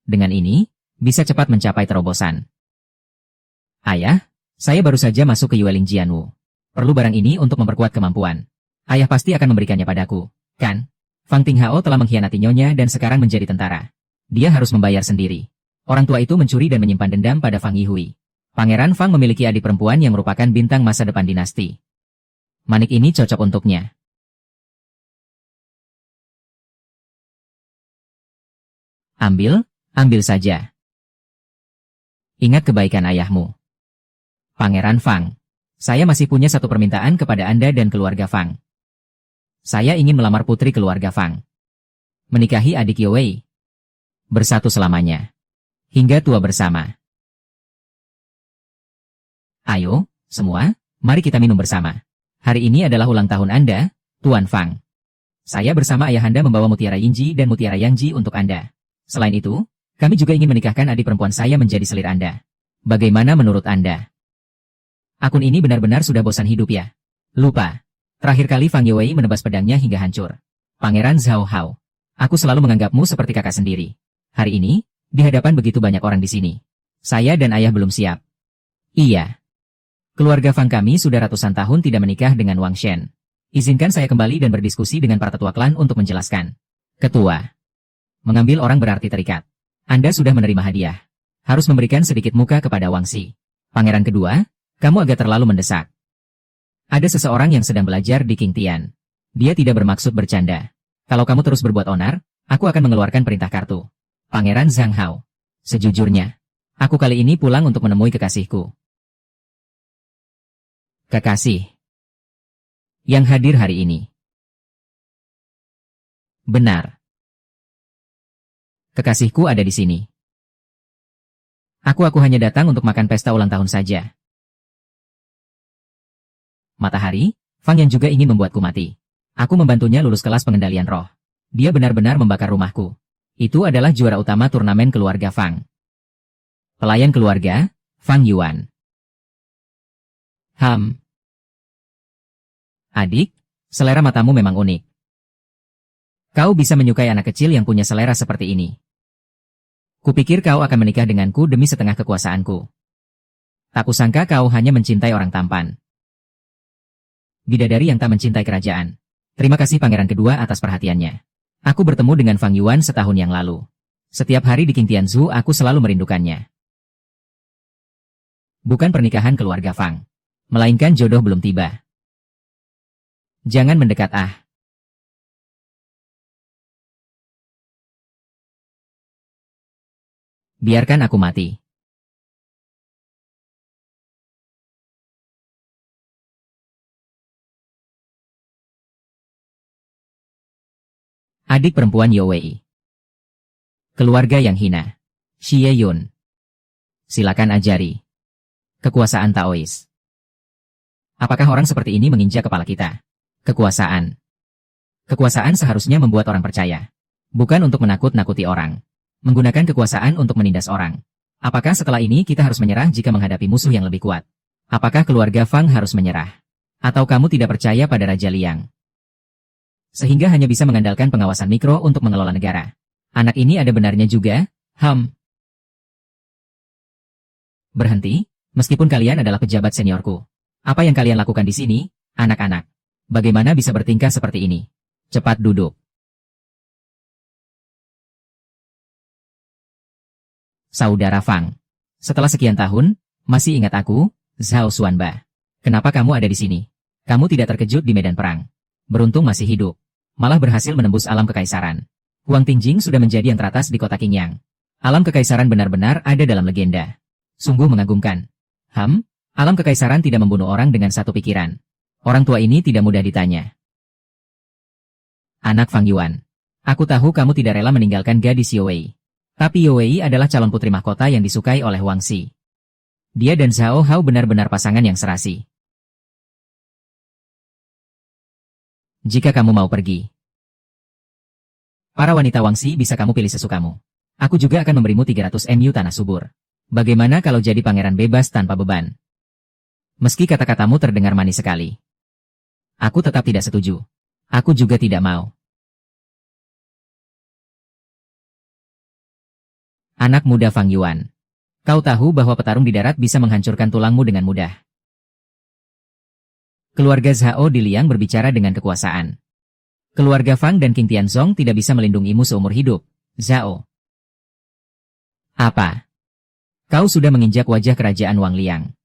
Dengan ini, bisa cepat mencapai terobosan. Ayah, saya baru saja masuk ke Yueling Jianwu. Perlu barang ini untuk memperkuat kemampuan. Ayah pasti akan memberikannya padaku, kan? Fang Tinghao telah mengkhianati nyonya dan sekarang menjadi tentara. Dia harus membayar sendiri. Orang tua itu mencuri dan menyimpan dendam pada Fang Yihui. Pangeran Fang memiliki adik perempuan yang merupakan bintang masa depan dinasti. Manik ini cocok untuknya. Ambil saja. Ingat kebaikan ayahmu. Pangeran Fang. Saya masih punya satu permintaan kepada Anda dan keluarga Fang. Saya ingin melamar putri keluarga Fang. Menikahi adik Yowei. Bersatu selamanya. Hingga tua bersama. Ayo, semua, mari kita minum bersama. Hari ini adalah ulang tahun Anda, Tuan Fang. Saya bersama ayah Anda membawa mutiara Yinji dan mutiara Yangji untuk Anda. Selain itu, kami juga ingin menikahkan adik perempuan saya menjadi selir Anda. Bagaimana menurut Anda? Akun ini benar-benar sudah bosan hidup ya. Lupa. Terakhir kali Fang Yuwei menebas pedangnya hingga hancur. Pangeran Zhao Hao. Aku selalu menganggapmu seperti kakak sendiri. Hari ini, di hadapan begitu banyak orang di sini. Saya dan ayah belum siap. Iya. Keluarga Fang kami sudah ratusan tahun tidak menikah dengan Wang Shen. Izinkan saya kembali dan berdiskusi dengan para tetua klan untuk menjelaskan. Ketua. Mengambil orang berarti terikat. Anda sudah menerima hadiah. Harus memberikan sedikit muka kepada Wang Xi. Pangeran kedua, kamu agak terlalu mendesak. Ada seseorang yang sedang belajar di King Tian. Dia tidak bermaksud bercanda. Kalau kamu terus berbuat onar, aku akan mengeluarkan perintah kartu. Pangeran Zhang Hao. Sejujurnya, aku kali ini pulang untuk menemui kekasihku. Kekasih. Yang hadir hari ini. Benar. Kekasihku ada di sini. Aku hanya datang untuk makan pesta ulang tahun saja. Matahari, Fang yang juga ingin membuatku mati. Aku membantunya lulus kelas pengendalian roh. Dia benar-benar membakar rumahku. Itu adalah juara utama turnamen keluarga Fang. Pelayan keluarga, Fang Yuan. Adik, selera matamu memang unik. Kau bisa menyukai anak kecil yang punya selera seperti ini. Kupikir kau akan menikah denganku demi setengah kekuasaanku. Tak kusangka kau hanya mencintai orang tampan. Bidadari yang tak mencintai kerajaan. Terima kasih pangeran kedua atas perhatiannya. Aku bertemu dengan Fang Yuan setahun yang lalu. Setiap hari di King Tianzhu aku selalu merindukannya. Bukan pernikahan keluarga Fang. Melainkan jodoh belum tiba. Jangan mendekat Biarkan aku mati. Adik perempuan Yo Wei. Keluarga yang hina. Xie Yun. Silakan ajari. Kekuasaan Taois. Apakah orang seperti ini menginjak kepala kita? Kekuasaan. Kekuasaan seharusnya membuat orang percaya. Bukan untuk menakut-nakuti orang. Menggunakan kekuasaan untuk menindas orang. Apakah setelah ini kita harus menyerah jika menghadapi musuh yang lebih kuat? Apakah keluarga Fang harus menyerah? Atau kamu tidak percaya pada Raja Liang? Sehingga hanya bisa mengandalkan pengawasan mikro untuk mengelola negara. Anak ini ada benarnya juga, Berhenti, meskipun kalian adalah pejabat seniorku. Apa yang kalian lakukan di sini, anak-anak? Bagaimana bisa bertingkah seperti ini? Cepat duduk. Saudara Fang. Setelah sekian tahun, masih ingat aku, Zhao Xuanba. Kenapa kamu ada di sini? Kamu tidak terkejut di medan perang. Beruntung masih hidup. Malah berhasil menembus alam kekaisaran. Huang Tingjing sudah menjadi yang teratas di kota Qingyang. Alam kekaisaran benar-benar ada dalam legenda. Sungguh mengagumkan. Alam kekaisaran tidak membunuh orang dengan satu pikiran. Orang tua ini tidak mudah ditanya. Anak Fang Yuan. Aku tahu kamu tidak rela meninggalkan gadis Yo Wei. Tapi Yo Wei adalah calon putri mahkota yang disukai oleh Wang Xi. Dia dan Zhao Hao benar-benar pasangan yang serasi. Jika kamu mau pergi. Para wanita Wang Xi bisa kamu pilih sesukamu. Aku juga akan memberimu 300 MU tanah subur. Bagaimana kalau jadi pangeran bebas tanpa beban? Meski kata-katamu terdengar manis sekali. Aku tetap tidak setuju. Aku juga tidak mau. Anak muda Fang Yuan. Kau tahu bahwa petarung di darat bisa menghancurkan tulangmu dengan mudah. Keluarga Zhao di Liang berbicara dengan kekuasaan. Keluarga Fang dan King Tianzong tidak bisa melindungimu seumur hidup, Zhao. Apa? Kau sudah menginjak wajah kerajaan Wang Liang.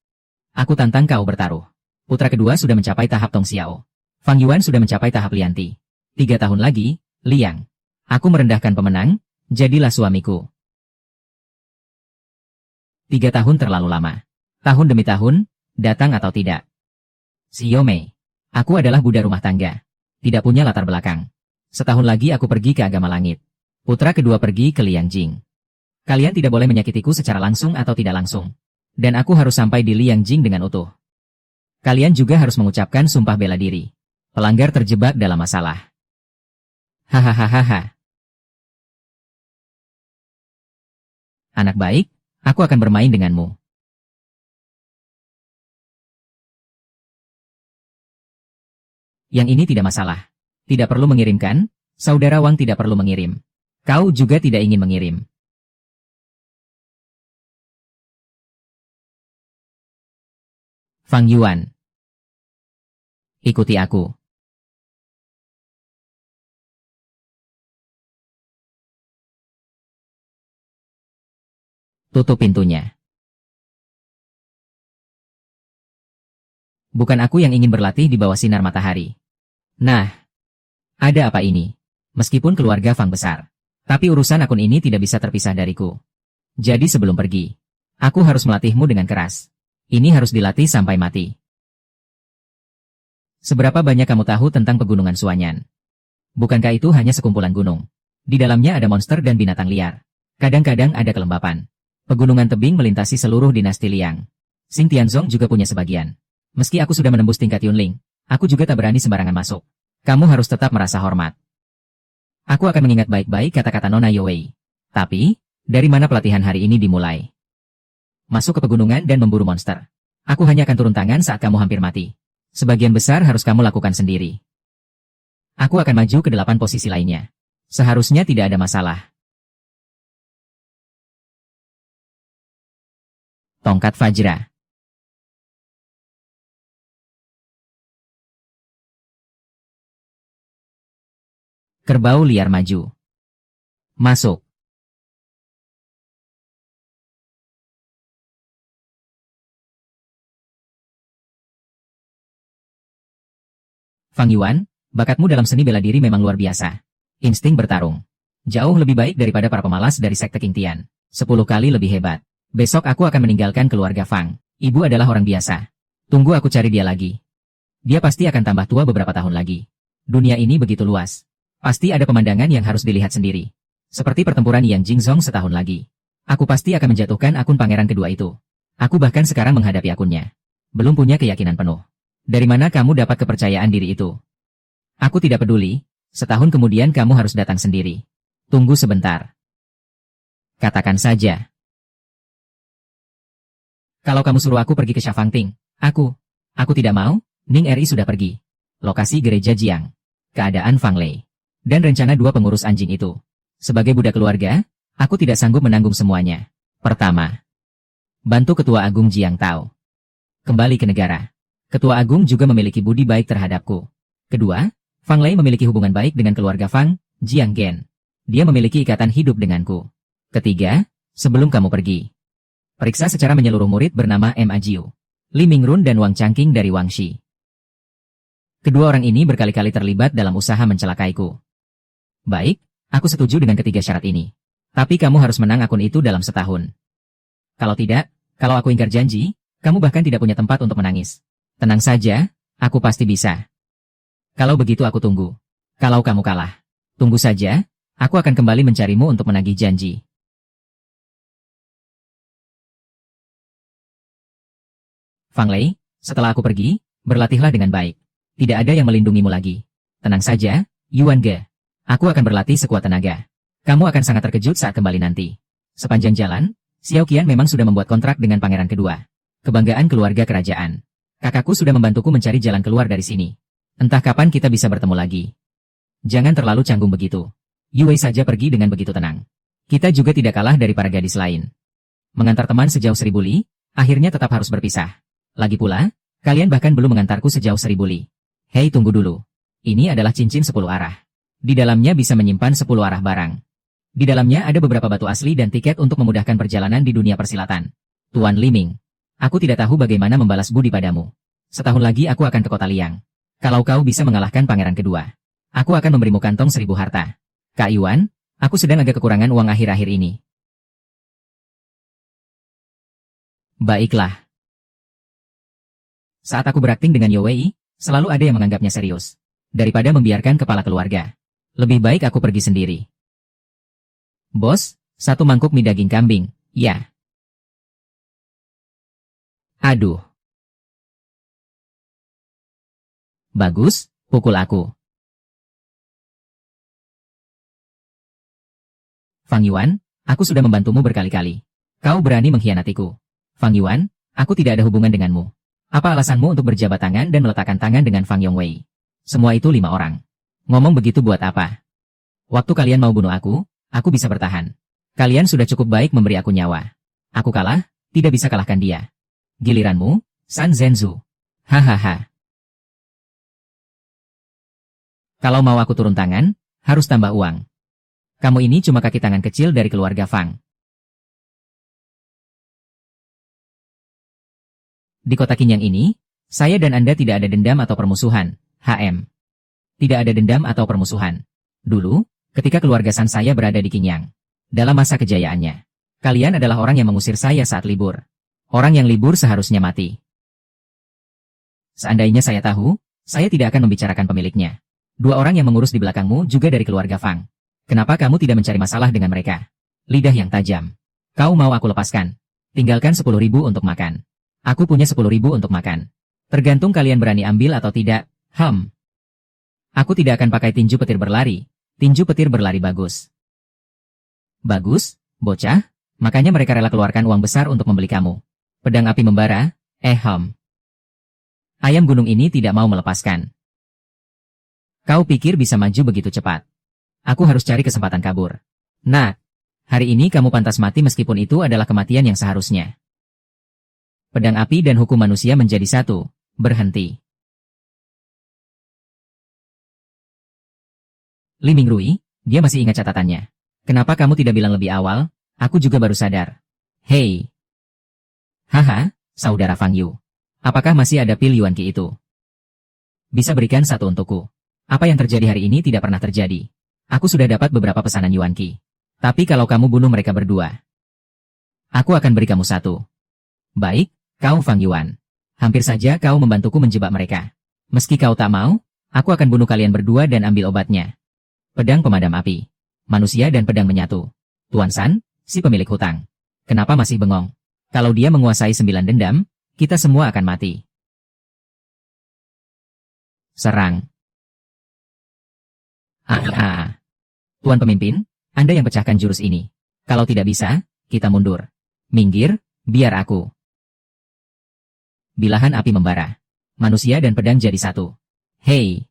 Aku tantang kau bertaruh. Putra kedua sudah mencapai tahap Tong Xiao. Fang Yuan sudah mencapai tahap Lianti. 3 tahun lagi, Liang. Aku merendahkan pemenang, jadilah suamiku. 3 tahun terlalu lama. Tahun demi tahun, datang atau tidak. Xiao Mei. Aku adalah budak rumah tangga. Tidak punya latar belakang. Setahun lagi aku pergi ke agama langit. Putra kedua pergi ke Liang Jing. Kalian tidak boleh menyakitiku secara langsung atau tidak langsung. Dan aku harus sampai di Liang Jing dengan utuh. Kalian juga harus mengucapkan sumpah bela diri. Pelanggar terjebak dalam masalah. Hahaha. Anak baik, aku akan bermain denganmu. Yang ini tidak masalah. Tidak perlu mengirimkan, saudara Wang tidak perlu mengirim. Kau juga tidak ingin mengirim. Fang Yuan. Ikuti aku. Tutup pintunya. Bukan aku yang ingin berlatih di bawah sinar matahari. Nah, ada apa ini? Meskipun keluarga Fang besar, tapi urusan akun ini tidak bisa terpisah dariku. Jadi sebelum pergi, aku harus melatihmu dengan keras. Ini harus dilatih sampai mati. Seberapa banyak kamu tahu tentang pegunungan Suanyan? Bukankah itu hanya sekumpulan gunung? Di dalamnya ada monster dan binatang liar. Kadang-kadang ada kelembapan. Pegunungan tebing melintasi seluruh dinasti Liang. Xing Tianzong juga punya sebagian. Meski aku sudah menembus tingkat Yunling, aku juga tak berani sembarangan masuk. Kamu harus tetap merasa hormat. Aku akan mengingat baik-baik kata-kata Nona Youwei. Tapi, dari mana pelatihan hari ini dimulai? Masuk ke pegunungan dan memburu monster. Aku hanya akan turun tangan saat kamu hampir mati. Sebagian besar harus kamu lakukan sendiri. Aku akan maju ke 8 posisi lainnya. Seharusnya tidak ada masalah. Tongkat Fajra. Kerbau liar maju. Masuk. Fang Yuan, bakatmu dalam seni bela diri memang luar biasa. Insting bertarung. Jauh lebih baik daripada para pemalas dari sekte King Tian. 10 kali lebih hebat. Besok aku akan meninggalkan keluarga Fang. Ibu adalah orang biasa. Tunggu aku cari dia lagi. Dia pasti akan tambah tua beberapa tahun lagi. Dunia ini begitu luas. Pasti ada pemandangan yang harus dilihat sendiri. Seperti pertempuran Yang Jingzong setahun lagi. Aku pasti akan menjatuhkan akun pangeran kedua itu. Aku bahkan sekarang menghadapi akunnya. Belum punya keyakinan penuh. Dari mana kamu dapat kepercayaan diri itu? Aku tidak peduli, setahun kemudian kamu harus datang sendiri. Tunggu sebentar. Katakan saja. Kalau kamu suruh aku pergi ke Shafangting, aku tidak mau. Ning Eri sudah pergi. Lokasi gereja Jiang. Keadaan Fang Lei. Dan rencana 2 pengurus anjing itu. Sebagai budak keluarga, aku tidak sanggup menanggung semuanya. Pertama, bantu Ketua Agung Jiang Tao. Kembali ke negara. Ketua Agung juga memiliki budi baik terhadapku. Kedua, Fang Lei memiliki hubungan baik dengan keluarga Fang, Jiang Gen. Dia memiliki ikatan hidup denganku. Ketiga, sebelum kamu pergi, periksa secara menyeluruh murid bernama Ma Jiu, Li Mingrun dan Wang Changqing dari Wang Shi. Kedua orang ini berkali-kali terlibat dalam usaha mencelakaiku. Baik, aku setuju dengan ketiga syarat ini. Tapi kamu harus menang akun itu dalam setahun. Kalau tidak, kalau aku ingkar janji, kamu bahkan tidak punya tempat untuk menangis. Tenang saja, aku pasti bisa. Kalau begitu aku tunggu. Kalau kamu kalah, tunggu saja, aku akan kembali mencarimu untuk menagih janji. Fang Lei, setelah aku pergi, berlatihlah dengan baik. Tidak ada yang melindungimu lagi. Tenang saja, Yuan Ge. Aku akan berlatih sekuat tenaga. Kamu akan sangat terkejut saat kembali nanti. Sepanjang jalan, Xiao Qian memang sudah membuat kontrak dengan pangeran kedua. Kebanggaan keluarga kerajaan. Kakakku sudah membantuku mencari jalan keluar dari sini. Entah kapan kita bisa bertemu lagi. Jangan terlalu canggung begitu. Yue saja pergi dengan begitu tenang. Kita juga tidak kalah dari para gadis lain. Mengantar teman sejauh 1000 li, akhirnya tetap harus berpisah. Lagi pula, kalian bahkan belum mengantarku sejauh 1000 li. Hei, tunggu dulu. Ini adalah cincin 10 arah. Di dalamnya bisa menyimpan 10 arah barang. Di dalamnya ada beberapa batu asli dan tiket untuk memudahkan perjalanan di dunia persilatan. Tuan Liming, aku tidak tahu bagaimana membalas budi padamu. Setahun lagi aku akan ke kota Liang. Kalau kau bisa mengalahkan pangeran kedua, aku akan memberimu kantong 1000 harta. Kak Yuan, aku sedang agak kekurangan uang akhir-akhir ini. Baiklah. Saat aku berakting dengan Youwei, selalu ada yang menganggapnya serius. Daripada membiarkan kepala keluarga, lebih baik aku pergi sendiri. Bos, 1 mangkuk mie daging kambing, ya. Aduh. Bagus, pukul aku. Fang Yuan, aku sudah membantumu berkali-kali. Kau berani mengkhianatiku. Fang Yuan, aku tidak ada hubungan denganmu. Apa alasanmu untuk berjabat tangan dan meletakkan tangan dengan Fang Yongwei? Semua itu 5 orang. Ngomong begitu buat apa? Waktu kalian mau bunuh aku bisa bertahan. Kalian sudah cukup baik memberi aku nyawa. Aku kalah, tidak bisa kalahkan dia. Giliranmu, San Zhenzu. Hahaha. Kalau mau aku turun tangan, harus tambah uang. Kamu ini cuma kaki tangan kecil dari keluarga Fang. Di kota Qinyang ini, saya dan Anda tidak ada dendam atau permusuhan, HM. Tidak ada dendam atau permusuhan. Dulu, ketika keluarga San saya berada di Qinyang, dalam masa kejayaannya, kalian adalah orang yang mengusir saya saat libur. Orang yang libur seharusnya mati. Seandainya saya tahu, saya tidak akan membicarakan pemiliknya. Dua orang yang mengurus di belakangmu juga dari keluarga Fang. Kenapa kamu tidak mencari masalah dengan mereka? Lidah yang tajam. Kau mau aku lepaskan? Tinggalkan 10.000 untuk makan. Aku punya 10.000 untuk makan. Tergantung kalian berani ambil atau tidak. Aku tidak akan pakai tinju petir berlari. Tinju petir berlari bagus. Bagus, bocah? Makanya mereka rela keluarkan uang besar untuk membeli kamu. Pedang api membara, Ayam gunung ini tidak mau melepaskan. Kau pikir bisa maju begitu cepat? Aku harus cari kesempatan kabur. Nah, hari ini kamu pantas mati meskipun itu adalah kematian yang seharusnya. Pedang api dan hukum manusia menjadi satu. Berhenti. Li Mingrui, dia masih ingat catatannya. Kenapa kamu tidak bilang lebih awal? Aku juga baru sadar. Hei. Haha, saudara Fang Yu. Apakah masih ada pil Yuan Qi itu? Bisa berikan satu untukku. Apa yang terjadi hari ini tidak pernah terjadi. Aku sudah dapat beberapa pesanan Yuan Qi. Tapi kalau kamu bunuh mereka berdua, aku akan beri kamu satu. Baik, kau Fang Yuan. Hampir saja kau membantuku menjebak mereka. Meski kau tak mau, aku akan bunuh kalian berdua dan ambil obatnya. Pedang pemadam api. Manusia dan pedang menyatu. Tuan San, si pemilik hutang. Kenapa masih bengong? Kalau dia menguasai 9 dendam, kita semua akan mati. Serang. Tuan pemimpin, Anda yang pecahkan jurus ini. Kalau tidak bisa, kita mundur. Minggir, biar aku. Bilahan api membara. Manusia dan pedang jadi satu. Hei.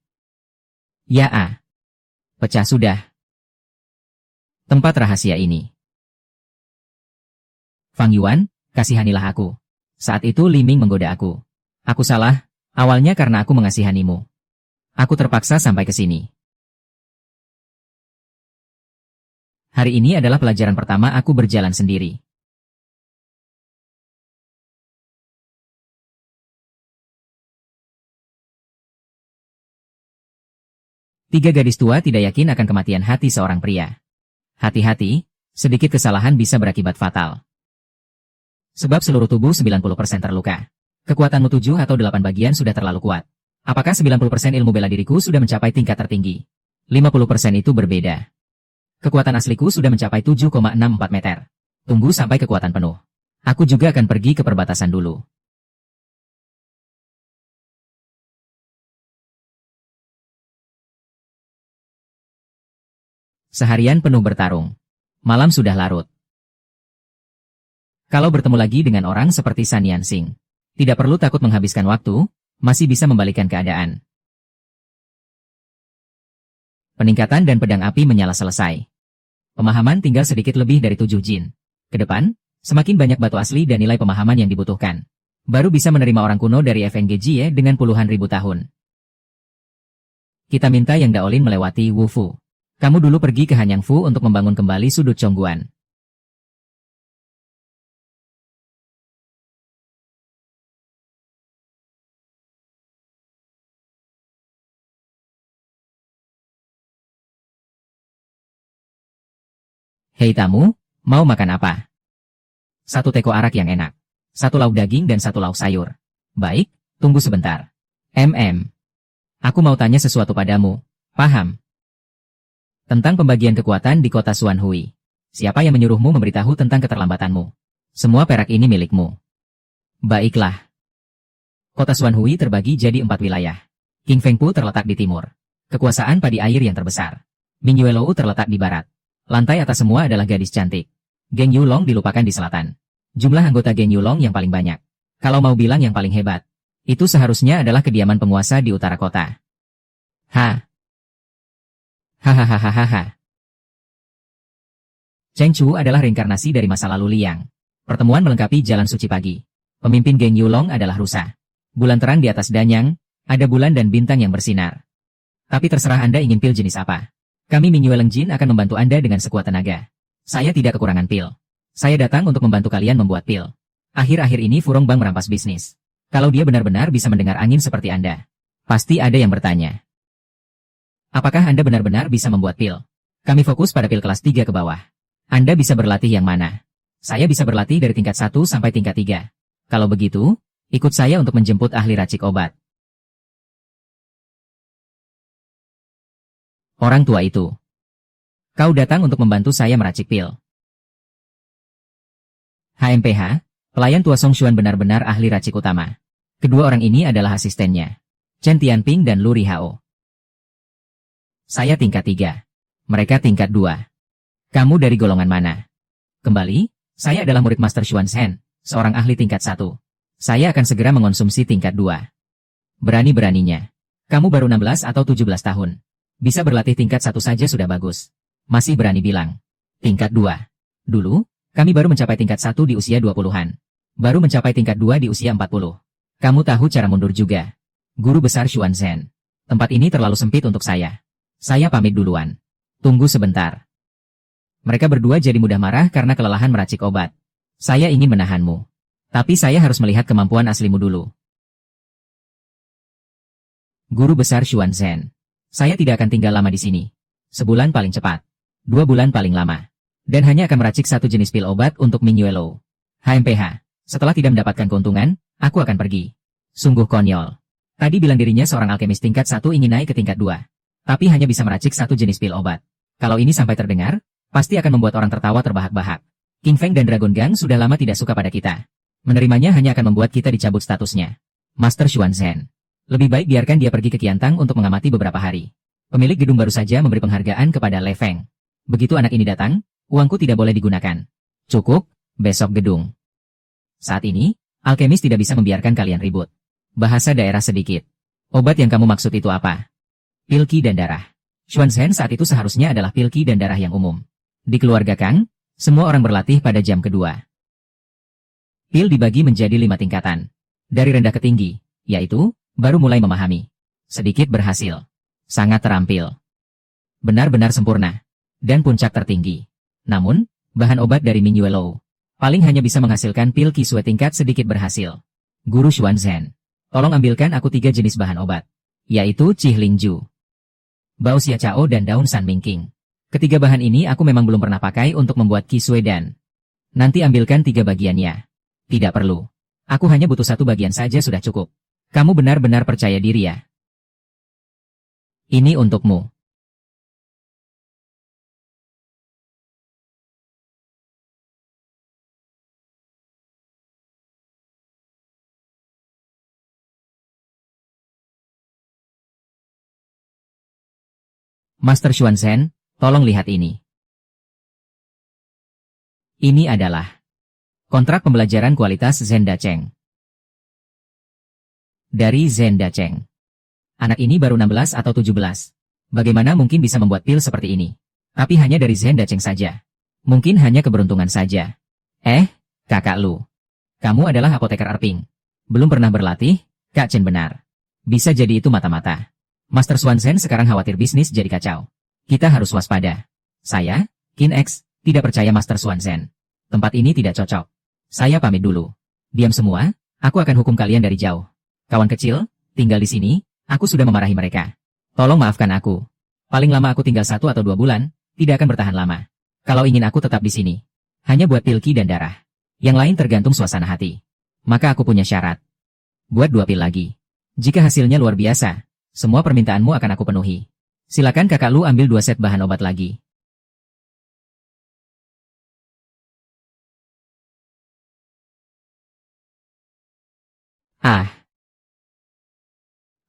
Ya. Pecah sudah. Tempat rahasia ini. Fang Yuan, kasihanilah aku. Saat itu Li Ming menggoda aku. Aku salah, awalnya karena aku mengasihanimu. Aku terpaksa sampai ke sini. Hari ini adalah pelajaran pertama aku berjalan sendiri. Tiga gadis tua tidak yakin akan kematian hati seorang pria. Hati-hati, sedikit kesalahan bisa berakibat fatal. Sebab seluruh tubuh 90% terluka. Kekuatanmu 7 atau 8 bagian sudah terlalu kuat. Apakah 90% ilmu bela diriku sudah mencapai tingkat tertinggi? 50% itu berbeda. Kekuatan asliku sudah mencapai 7,64 meter. Tunggu sampai kekuatan penuh. Aku juga akan pergi ke perbatasan dulu. Seharian penuh bertarung. Malam sudah larut. Kalau bertemu lagi dengan orang seperti San Yansing, tidak perlu takut menghabiskan waktu, masih bisa membalikkan keadaan. Peningkatan dan pedang api menyala selesai. Pemahaman tinggal sedikit lebih dari 7 jin. Ke depan, semakin banyak batu asli dan nilai pemahaman yang dibutuhkan. Baru bisa menerima orang kuno dari FNGJ dengan puluhan ribu tahun. Kita minta Yang Daolin melewati Wufu. Kamu dulu pergi ke Hanyang Fu untuk membangun kembali sudut Chongguan. Hei tamu, mau makan apa? Satu teko arak yang enak. Satu lauk daging dan satu lauk sayur. Baik, tunggu sebentar. Aku mau tanya sesuatu padamu. Paham? Tentang pembagian kekuatan di kota Xuanhui. Siapa yang menyuruhmu memberitahu tentang keterlambatanmu? Semua perak ini milikmu. Baiklah. Kota Xuanhui terbagi jadi 4 wilayah. King Fengpu terletak di timur. Kekuasaan padi air yang terbesar. Ming Yuelou terletak di barat. Lantai atas semua adalah gadis cantik. Geng Yulong dilupakan di selatan. Jumlah anggota Geng Yulong yang paling banyak. Kalau mau bilang yang paling hebat, itu seharusnya adalah kediaman penguasa di utara kota. Hahaha. Cheng Chu adalah reinkarnasi dari masa lalu Liang. Pertemuan melengkapi jalan suci pagi. Pemimpin geng Yulong adalah rusa. Bulan terang di atas danyang, ada bulan dan bintang yang bersinar. Tapi terserah Anda ingin pil jenis apa. Kami Minyue Lengjin akan membantu Anda dengan sekuat tenaga. Saya tidak kekurangan pil. Saya datang untuk membantu kalian membuat pil. Akhir-akhir ini Furong Bang merampas bisnis. Kalau dia benar-benar bisa mendengar angin seperti Anda. Pasti ada yang bertanya. Apakah Anda benar-benar bisa membuat pil? Kami fokus pada pil kelas 3 ke bawah. Anda bisa berlatih yang mana? Saya bisa berlatih dari tingkat 1 sampai tingkat 3. Kalau begitu, ikut saya untuk menjemput ahli racik obat. Orang tua itu. Kau datang untuk membantu saya meracik pil. HMPH, pelayan tua Song Xuan benar-benar ahli racik utama. Kedua orang ini adalah asistennya. Chen Tianping dan Lu Rihao. Saya tingkat 3. Mereka tingkat 2. Kamu dari golongan mana? Kembali, saya adalah murid Master Xuan Zhen, seorang ahli tingkat 1. Saya akan segera mengonsumsi tingkat 2. Berani-beraninya. Kamu baru 16 atau 17 tahun. Bisa berlatih tingkat 1 saja sudah bagus. Masih berani bilang. Tingkat 2. Dulu, kami baru mencapai tingkat 1 di usia 20-an. Baru mencapai tingkat 2 di usia 40. Kamu tahu cara mundur juga. Guru besar Xuan Zhen. Tempat ini terlalu sempit untuk saya. Saya pamit duluan. Tunggu sebentar. Mereka berdua jadi mudah marah karena kelelahan meracik obat. Saya ingin menahanmu. Tapi saya harus melihat kemampuan aslimu dulu. Guru besar Xuan Zhen. Saya tidak akan tinggal lama di sini. Sebulan paling cepat. 2 bulan paling lama. Dan hanya akan meracik satu jenis pil obat untuk Minyue Lou. HMPH. Setelah tidak mendapatkan keuntungan, aku akan pergi. Sungguh konyol. Tadi bilang dirinya seorang alkemis tingkat 1 ingin naik ke tingkat 2. Tapi hanya bisa meracik satu jenis pil obat. Kalau ini sampai terdengar, pasti akan membuat orang tertawa terbahak-bahak. King Feng dan Dragon Gang sudah lama tidak suka pada kita. Menerimanya hanya akan membuat kita dicabut statusnya. Master Xuan Zhen. Lebih baik biarkan dia pergi ke Qiantang untuk mengamati beberapa hari. Pemilik gedung baru saja memberi penghargaan kepada Le Feng. Begitu anak ini datang, uangku tidak boleh digunakan. Cukup, besok gedung. Saat ini, alkemis tidak bisa membiarkan kalian ribut. Bahasa daerah sedikit. Obat yang kamu maksud itu apa? Pil Qi dan darah. Xuan Zhen saat itu seharusnya adalah pil Qi dan darah yang umum. Di keluarga Kang, semua orang berlatih pada jam kedua. Pil dibagi menjadi 5 tingkatan. Dari rendah ke tinggi, yaitu, baru mulai memahami. Sedikit berhasil. Sangat terampil. Benar-benar sempurna. Dan puncak tertinggi. Namun, bahan obat dari Minyue Lou. Paling hanya bisa menghasilkan pil Qi Sue tingkat sedikit berhasil. Guru Xuan Zhen. Tolong ambilkan aku 3 jenis bahan obat. Yaitu Qi Lingju, Bao Xia Chao dan daun San Mingking. Ketiga bahan ini aku memang belum pernah pakai untuk membuat Qi Sue dan. Nanti ambilkan 3 bagiannya. Tidak perlu. Aku hanya butuh 1 bagian saja sudah cukup. Kamu benar-benar percaya diri ya? Ini untukmu. Master Xuan Zhen, tolong lihat ini. Ini adalah kontrak pembelajaran kualitas Zhen Dacheng. Dari Zhen Dacheng. Anak ini baru 16 atau 17. Bagaimana mungkin bisa membuat pil seperti ini? Tapi hanya dari Zhen Dacheng saja. Mungkin hanya keberuntungan saja. Kakak Lu. Kamu adalah apoteker Erping. Belum pernah berlatih, Kak Chen benar. Bisa jadi itu mata-mata. Master Xuan Zhen sekarang khawatir bisnis jadi kacau. Kita harus waspada. Saya, Qin X, tidak percaya Master Xuan Zhen. Tempat ini tidak cocok. Saya pamit dulu. Diam semua, aku akan hukum kalian dari jauh. Kawan kecil, tinggal di sini, aku sudah memarahi mereka. Tolong maafkan aku. Paling lama aku tinggal 1 atau 2 bulan, tidak akan bertahan lama. Kalau ingin aku tetap di sini, hanya buat pil Qi dan darah. Yang lain tergantung suasana hati. Maka aku punya syarat. Buat 2 pil lagi. Jika hasilnya luar biasa, semua permintaanmu akan aku penuhi. Silakan kakak Lu ambil 2 set bahan obat lagi.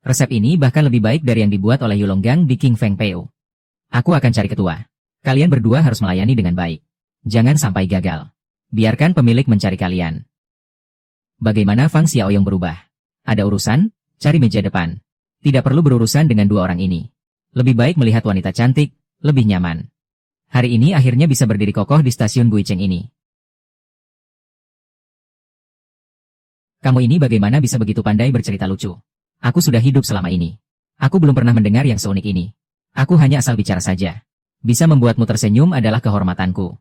Resep ini bahkan lebih baik dari yang dibuat oleh Yulonggang di King Feng Peu. Aku akan cari ketua. Kalian berdua harus melayani dengan baik. Jangan sampai gagal. Biarkan pemilik mencari kalian. Bagaimana Fang Xiaoyong berubah? Ada urusan? Cari meja depan. Tidak perlu berurusan dengan 2 orang ini. Lebih baik melihat wanita cantik, lebih nyaman. Hari ini akhirnya bisa berdiri kokoh di stasiun Guicheng ini. Kamu ini bagaimana bisa begitu pandai bercerita lucu? Aku sudah hidup selama ini. Aku belum pernah mendengar yang seunik ini. Aku hanya asal bicara saja. Bisa membuatmu tersenyum adalah kehormatanku.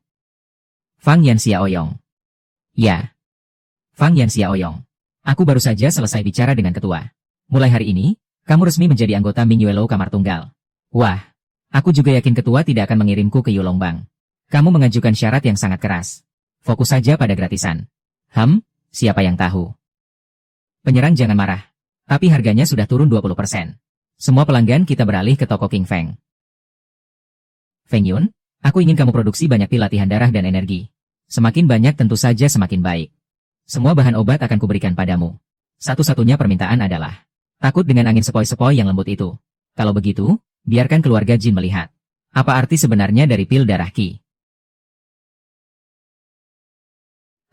Fang Yan Xiaoyong. Ya. Fang Yan Xiaoyong. Aku baru saja selesai bicara dengan ketua. Mulai hari ini, kamu resmi menjadi anggota Ming Yuelo Kamar Tunggal. Wah. Aku juga yakin ketua tidak akan mengirimku ke Yulongbang. Kamu mengajukan syarat yang sangat keras. Fokus saja pada gratisan. Siapa yang tahu? Penyerang jangan marah. Tapi harganya sudah turun 20%. Semua pelanggan kita beralih ke toko King Feng. Feng Yun, aku ingin kamu produksi banyak pil latihan darah dan energi. Semakin banyak tentu saja semakin baik. Semua bahan obat akan kuberikan padamu. Satu-satunya permintaan adalah takut dengan angin sepoi-sepoi yang lembut itu. Kalau begitu, biarkan keluarga Jin melihat. Apa arti sebenarnya dari pil darah Qi?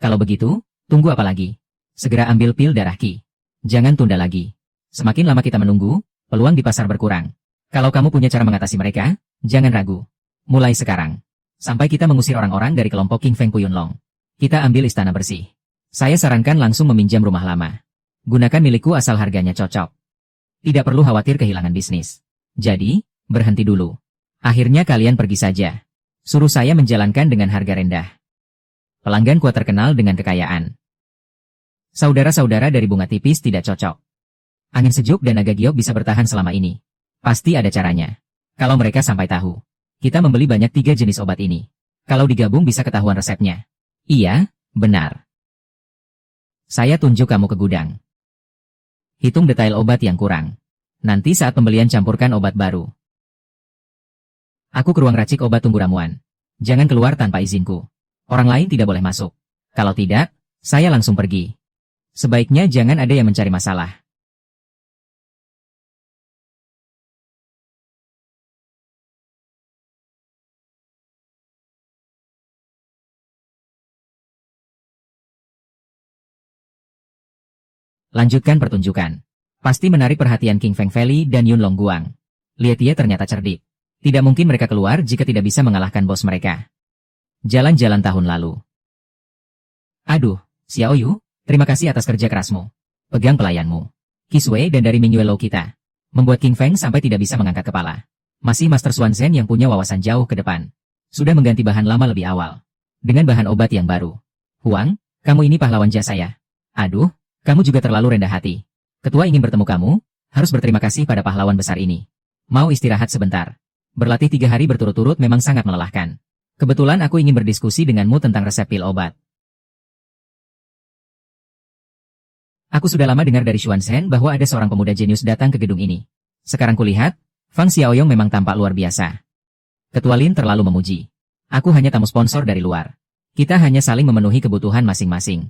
Kalau begitu, tunggu apa lagi? Segera ambil pil darah Qi. Jangan tunda lagi. Semakin lama kita menunggu, peluang di pasar berkurang. Kalau kamu punya cara mengatasi mereka, jangan ragu. Mulai sekarang. Sampai kita mengusir orang-orang dari kelompok King Feng Puyunlong. Kita ambil istana bersih. Saya sarankan langsung meminjam rumah lama. Gunakan milikku asal harganya cocok. Tidak perlu khawatir kehilangan bisnis. Jadi, berhenti dulu. Akhirnya kalian pergi saja. Suruh saya menjalankan dengan harga rendah. Pelanggan kuat terkenal dengan kekayaan. Saudara-saudara dari bunga tipis tidak cocok. Angin sejuk dan naga giok bisa bertahan selama ini. Pasti ada caranya. Kalau mereka sampai tahu. Kita membeli banyak 3 jenis obat ini. Kalau digabung bisa ketahuan resepnya. Iya, benar. Saya tunjuk kamu ke gudang. Hitung detail obat yang kurang. Nanti saat pembelian campurkan obat baru. Aku ke ruang racik obat tunggu ramuan. Jangan keluar tanpa izinku. Orang lain tidak boleh masuk. Kalau tidak, saya langsung pergi. Sebaiknya jangan ada yang mencari masalah. Lanjutkan pertunjukan. Pasti menarik perhatian King Feng Valley dan Yun Long Guang. Lietie ternyata cerdik. Tidak mungkin mereka keluar jika tidak bisa mengalahkan bos mereka. Jalan-jalan tahun lalu. Aduh, Xiao Yu. Terima kasih atas kerja kerasmu. Pegang pelayanmu. Kiswei dan dari Ming Yuelo kita. Membuat King Feng sampai tidak bisa mengangkat kepala. Masih Master Xuan Zhen yang punya wawasan jauh ke depan. Sudah mengganti bahan lama lebih awal. Dengan bahan obat yang baru. Huang, kamu ini pahlawan jasa ya. Aduh, kamu juga terlalu rendah hati. Ketua ingin bertemu kamu, harus berterima kasih pada pahlawan besar ini. Mau istirahat sebentar. Berlatih 3 hari berturut-turut memang sangat melelahkan. Kebetulan aku ingin berdiskusi denganmu tentang resep pil obat. Aku sudah lama dengar dari Xuan Zhen bahwa ada seorang pemuda jenius datang ke gedung ini. Sekarang kulihat, Fang Xiaoyong memang tampak luar biasa. Ketua Lin terlalu memuji. Aku hanya tamu sponsor dari luar. Kita hanya saling memenuhi kebutuhan masing-masing.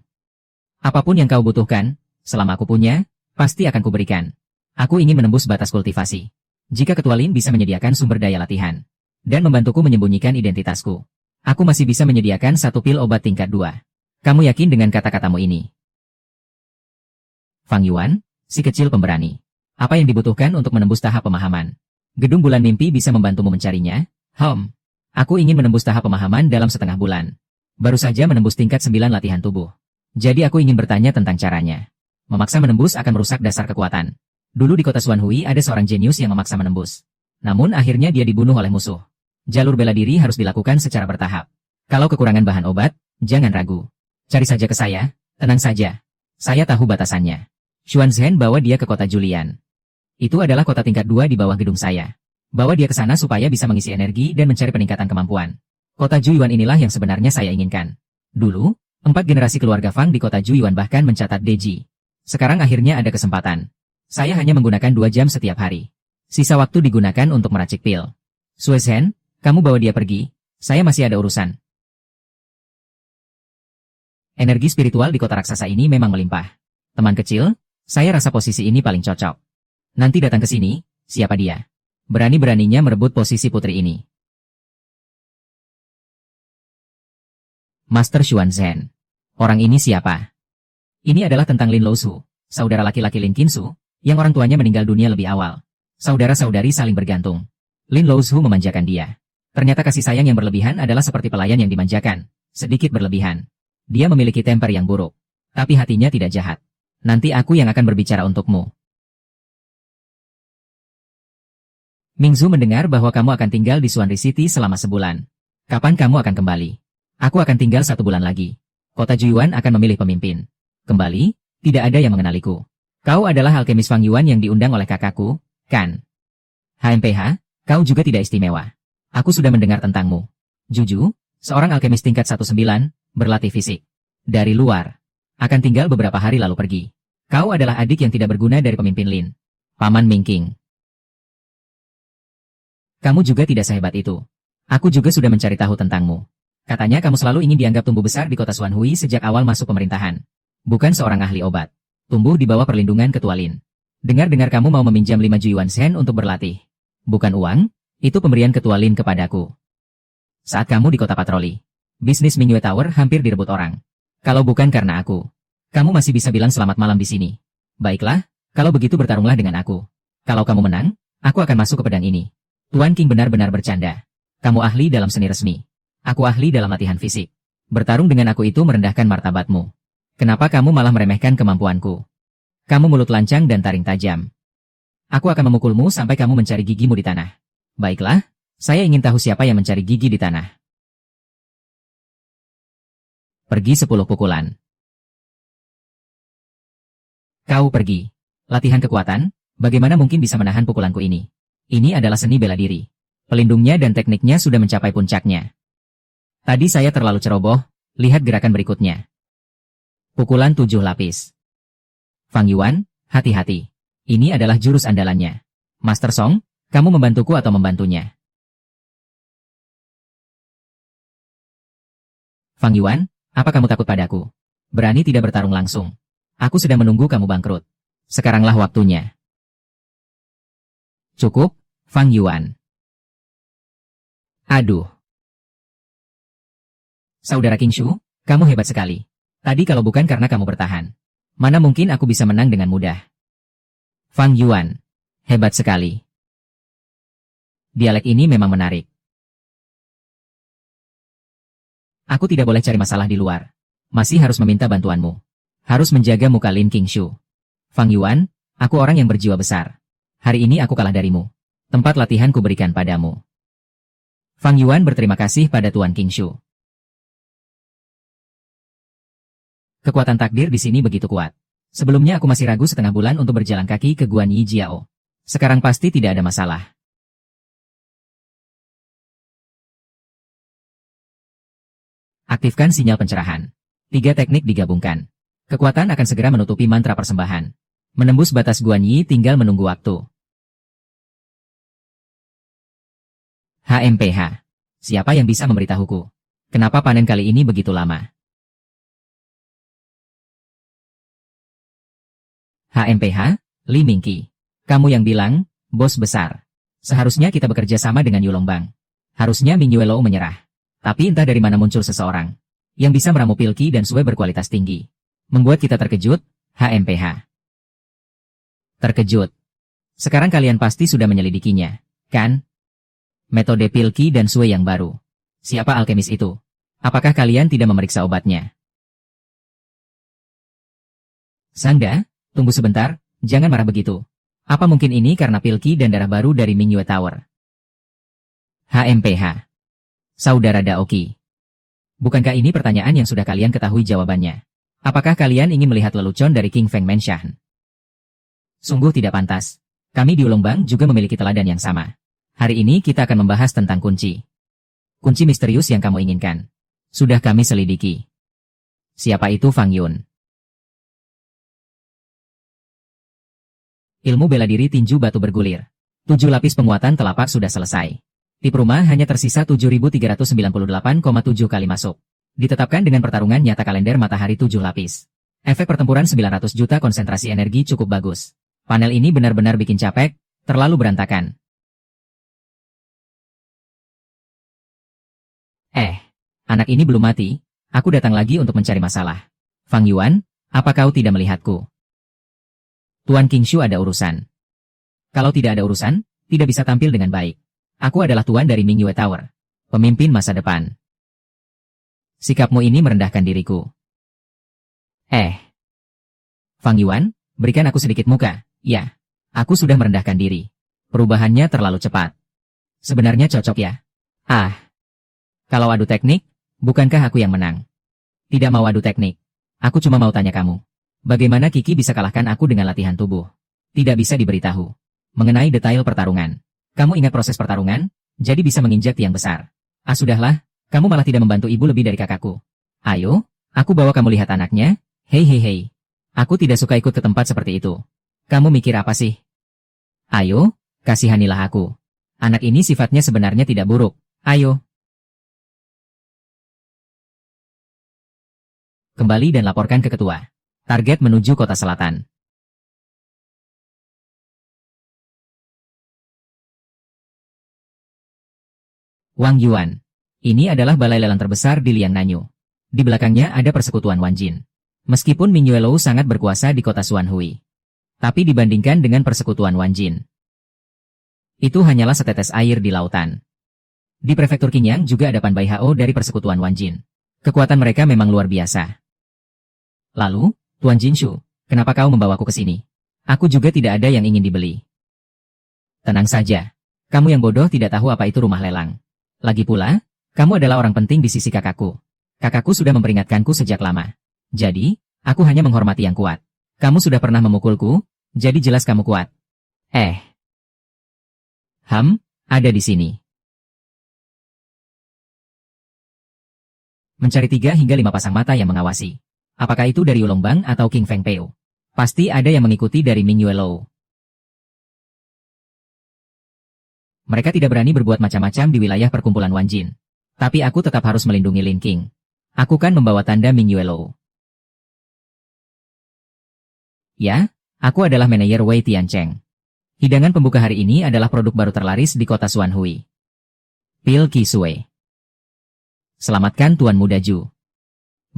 Apapun yang kau butuhkan, selama aku punya, pasti akan kuberikan. Aku ingin menembus batas kultivasi. Jika Ketua Lin bisa menyediakan sumber daya latihan, dan membantuku menyembunyikan identitasku, aku masih bisa menyediakan 1 pil obat tingkat 2. Kamu yakin dengan kata-katamu ini? Fang Yuan, si kecil pemberani. Apa yang dibutuhkan untuk menembus tahap pemahaman? Gedung bulan mimpi bisa membantumu mencarinya? Aku ingin menembus tahap pemahaman dalam setengah bulan. Baru saja menembus tingkat 9 latihan tubuh. Jadi aku ingin bertanya tentang caranya. Memaksa menembus akan merusak dasar kekuatan. Dulu di kota Xuanhui ada seorang jenius yang memaksa menembus. Namun akhirnya dia dibunuh oleh musuh. Jalur bela diri harus dilakukan secara bertahap. Kalau kekurangan bahan obat, jangan ragu. Cari saja ke saya, tenang saja. Saya tahu batasannya. Xuan Zhen bawa dia ke kota Julian. Itu adalah kota tingkat 2 di bawah gedung saya. Bawa dia ke sana supaya bisa mengisi energi dan mencari peningkatan kemampuan. Kota Juyuan inilah yang sebenarnya saya inginkan. Dulu, 4 generasi keluarga Fang di kota Juyuan bahkan mencatat Deji. Sekarang akhirnya ada kesempatan. Saya hanya menggunakan 2 jam setiap hari. Sisa waktu digunakan untuk meracik pil. Xue Zhen, kamu bawa dia pergi. Saya masih ada urusan. Energi spiritual di kota raksasa ini memang melimpah. Teman kecil, saya rasa posisi ini paling cocok. Nanti datang ke sini, siapa dia? Berani-beraninya merebut posisi putri ini. Master Xuan Zhen. Orang ini siapa? Ini adalah tentang Lin Losu, saudara laki-laki Lin Qinsu, yang orang tuanya meninggal dunia lebih awal. Saudara-saudari saling bergantung. Lin Losu memanjakan dia. Ternyata kasih sayang yang berlebihan adalah seperti pelayan yang dimanjakan, sedikit berlebihan. Dia memiliki temper yang buruk, tapi hatinya tidak jahat. Nanti aku yang akan berbicara untukmu. Mingzu mendengar bahwa kamu akan tinggal di Xuanri City selama sebulan. Kapan kamu akan kembali? Aku akan tinggal 1 bulan lagi. Kota Juyuan akan memilih pemimpin. Kembali, tidak ada yang mengenaliku. Kau adalah alkemis Fang Yuan yang diundang oleh kakakku, kan? HMPH, kau juga tidak istimewa. Aku sudah mendengar tentangmu. Juju, seorang alkemis tingkat 19, berlatih fisik. Dari luar. Akan tinggal beberapa hari lalu pergi. Kau adalah adik yang tidak berguna dari pemimpin Lin. Paman Mingking. Kamu juga tidak sehebat itu. Aku juga sudah mencari tahu tentangmu. Katanya kamu selalu ingin dianggap tumbuh besar di kota Xuanhui sejak awal masuk pemerintahan. Bukan seorang ahli obat. Tumbuh di bawah perlindungan Ketua Lin. Dengar-dengar kamu mau meminjam 5 Yuan Sen untuk berlatih. Bukan uang, itu pemberian Ketua Lin kepadaku. Saat kamu di kota patroli, bisnis Mingyue Tower hampir direbut orang. Kalau bukan karena aku, kamu masih bisa bilang selamat malam di sini. Baiklah, kalau begitu bertarunglah dengan aku. Kalau kamu menang, aku akan masuk ke pedang ini. Tuan King benar-benar bercanda. Kamu ahli dalam seni resmi. Aku ahli dalam latihan fisik. Bertarung dengan aku itu merendahkan martabatmu. Kenapa kamu malah meremehkan kemampuanku? Kamu mulut lancang dan taring tajam. Aku akan memukulmu sampai kamu mencari gigimu di tanah. Baiklah, saya ingin tahu siapa yang mencari gigi di tanah. Pergi 10 pukulan. Kau pergi. Latihan kekuatan, bagaimana mungkin bisa menahan pukulanku ini? Ini adalah seni bela diri. Pelindungnya dan tekniknya sudah mencapai puncaknya. Tadi saya terlalu ceroboh, lihat gerakan berikutnya. Pukulan 7 lapis. Fang Yuan, hati-hati. Ini adalah jurus andalannya. Master Song, kamu membantuku atau membantunya? Fang Yuan, apa kamu takut padaku? Berani tidak bertarung langsung? Aku sedang menunggu kamu bangkrut. Sekaranglah waktunya. Cukup, Fang Yuan. Aduh. Saudara Qingshu, kamu hebat sekali. Tadi kalau bukan karena kamu bertahan, mana mungkin aku bisa menang dengan mudah. Fang Yuan. Hebat sekali. Dialek ini memang menarik. Aku tidak boleh cari masalah di luar. Masih harus meminta bantuanmu. Harus menjaga muka Lin Qingshu. Fang Yuan, aku orang yang berjiwa besar. Hari ini aku kalah darimu. Tempat latihan kuberikan padamu. Fang Yuan berterima kasih pada Tuan Qingshu. Kekuatan takdir di sini begitu kuat. Sebelumnya aku masih ragu setengah bulan untuk berjalan kaki ke Guan Yi Jiao. Sekarang pasti tidak ada masalah. Aktifkan sinyal pencerahan. 3 teknik digabungkan. Kekuatan akan segera menutupi mantra persembahan. Menembus batas Guan Yi tinggal menunggu waktu. HMPH. Siapa yang bisa memberitahuku? Kenapa panen kali ini begitu lama? HMPH, Li Mingqi. Kamu yang bilang, bos besar. Seharusnya kita bekerja sama dengan Yulongbang. Harusnya Ming Yue Lou menyerah. Tapi entah dari mana muncul seseorang yang bisa meramu pilki dan sue berkualitas tinggi. Membuat kita terkejut, HMPH. Terkejut. Sekarang kalian pasti sudah menyelidikinya, kan? Metode pilki dan sue yang baru. Siapa alkemis itu? Apakah kalian tidak memeriksa obatnya? Sangda, tunggu sebentar, jangan marah begitu. Apa mungkin ini karena pilki dan darah baru dari Mingyue Tower? HMPH. Saudara Daoki. Bukankah ini pertanyaan yang sudah kalian ketahui jawabannya? Apakah kalian ingin melihat lelucon dari King Feng Menshan? Sungguh tidak pantas. Kami di Ulongbang juga memiliki teladan yang sama. Hari ini kita akan membahas tentang kunci. Kunci misterius yang kamu inginkan. Sudah kami selidiki. Siapa itu Fang Yun? Ilmu bela diri tinju batu bergulir. 7 lapis penguatan telapak sudah selesai. Tip rumah hanya tersisa 7.398,7 kali masuk. Ditetapkan dengan pertarungan nyata kalender matahari 7 lapis. Efek pertempuran 900 juta konsentrasi energi cukup bagus. Panel ini benar-benar bikin capek, terlalu berantakan. Anak ini belum mati, aku datang lagi untuk mencari masalah. Fang Yuan, apa kau tidak melihatku? Tuan Qingshu ada urusan. Kalau tidak ada urusan, tidak bisa tampil dengan baik. Aku adalah tuan dari Mingyue Tower. Pemimpin masa depan. Sikapmu ini merendahkan diriku. Fang Yuan, berikan aku sedikit muka. Ya, aku sudah merendahkan diri. Perubahannya terlalu cepat. Sebenarnya cocok ya? Ah, kalau adu teknik, bukankah aku yang menang? Tidak mau adu teknik. Aku cuma mau tanya kamu. Bagaimana Kiki bisa kalahkan aku dengan latihan tubuh? Tidak bisa diberitahu. Mengenai detail pertarungan. Kamu ingat proses pertarungan? Jadi bisa menginjak tiang besar. Ah sudahlah, kamu malah tidak membantu ibu lebih dari kakakku. Ayo, aku bawa kamu lihat anaknya. Hei hei hei. Aku tidak suka ikut ke tempat seperti itu. Kamu mikir apa sih? Ayo, kasihanilah aku. Anak ini sifatnya sebenarnya tidak buruk. Ayo. Kembali dan laporkan ke ketua. Target menuju kota selatan. Wang Yuan. Ini adalah balai lelang terbesar di Liangnanyu. Di belakangnya ada persekutuan Wanjin. Meskipun Ming Yuelou sangat berkuasa di kota Xuanhui. Tapi dibandingkan dengan persekutuan Wanjin, itu hanyalah setetes air di lautan. Di prefektur Qingyang juga ada Pan Bai Hao dari persekutuan Wanjin. Kekuatan mereka memang luar biasa. Lalu, Tuan Jinshu, kenapa kau membawaku ke sini? Aku juga tidak ada yang ingin dibeli. Tenang saja. Kamu yang bodoh tidak tahu apa itu rumah lelang. Lagi pula, kamu adalah orang penting di sisi kakakku. Kakakku sudah memperingatkanku sejak lama. Jadi, aku hanya menghormati yang kuat. Kamu sudah pernah memukulku, jadi jelas kamu kuat. Ada di sini. Mencari 3 hingga 5 pasang mata yang mengawasi. Apakah itu dari Ulong Bang atau King Feng Peo? Pasti ada yang mengikuti dari Ming Yuelou. Mereka tidak berani berbuat macam-macam di wilayah perkumpulan Wanjin. Tapi aku tetap harus melindungi Lin King. Aku kan membawa tanda Ming Yuelou. Ya, aku adalah manajer Wei Tiancheng. Hidangan pembuka hari ini adalah produk baru terlaris di kota Xuanhui. Pil Kisue. Selamatkan Tuan Muda Ju.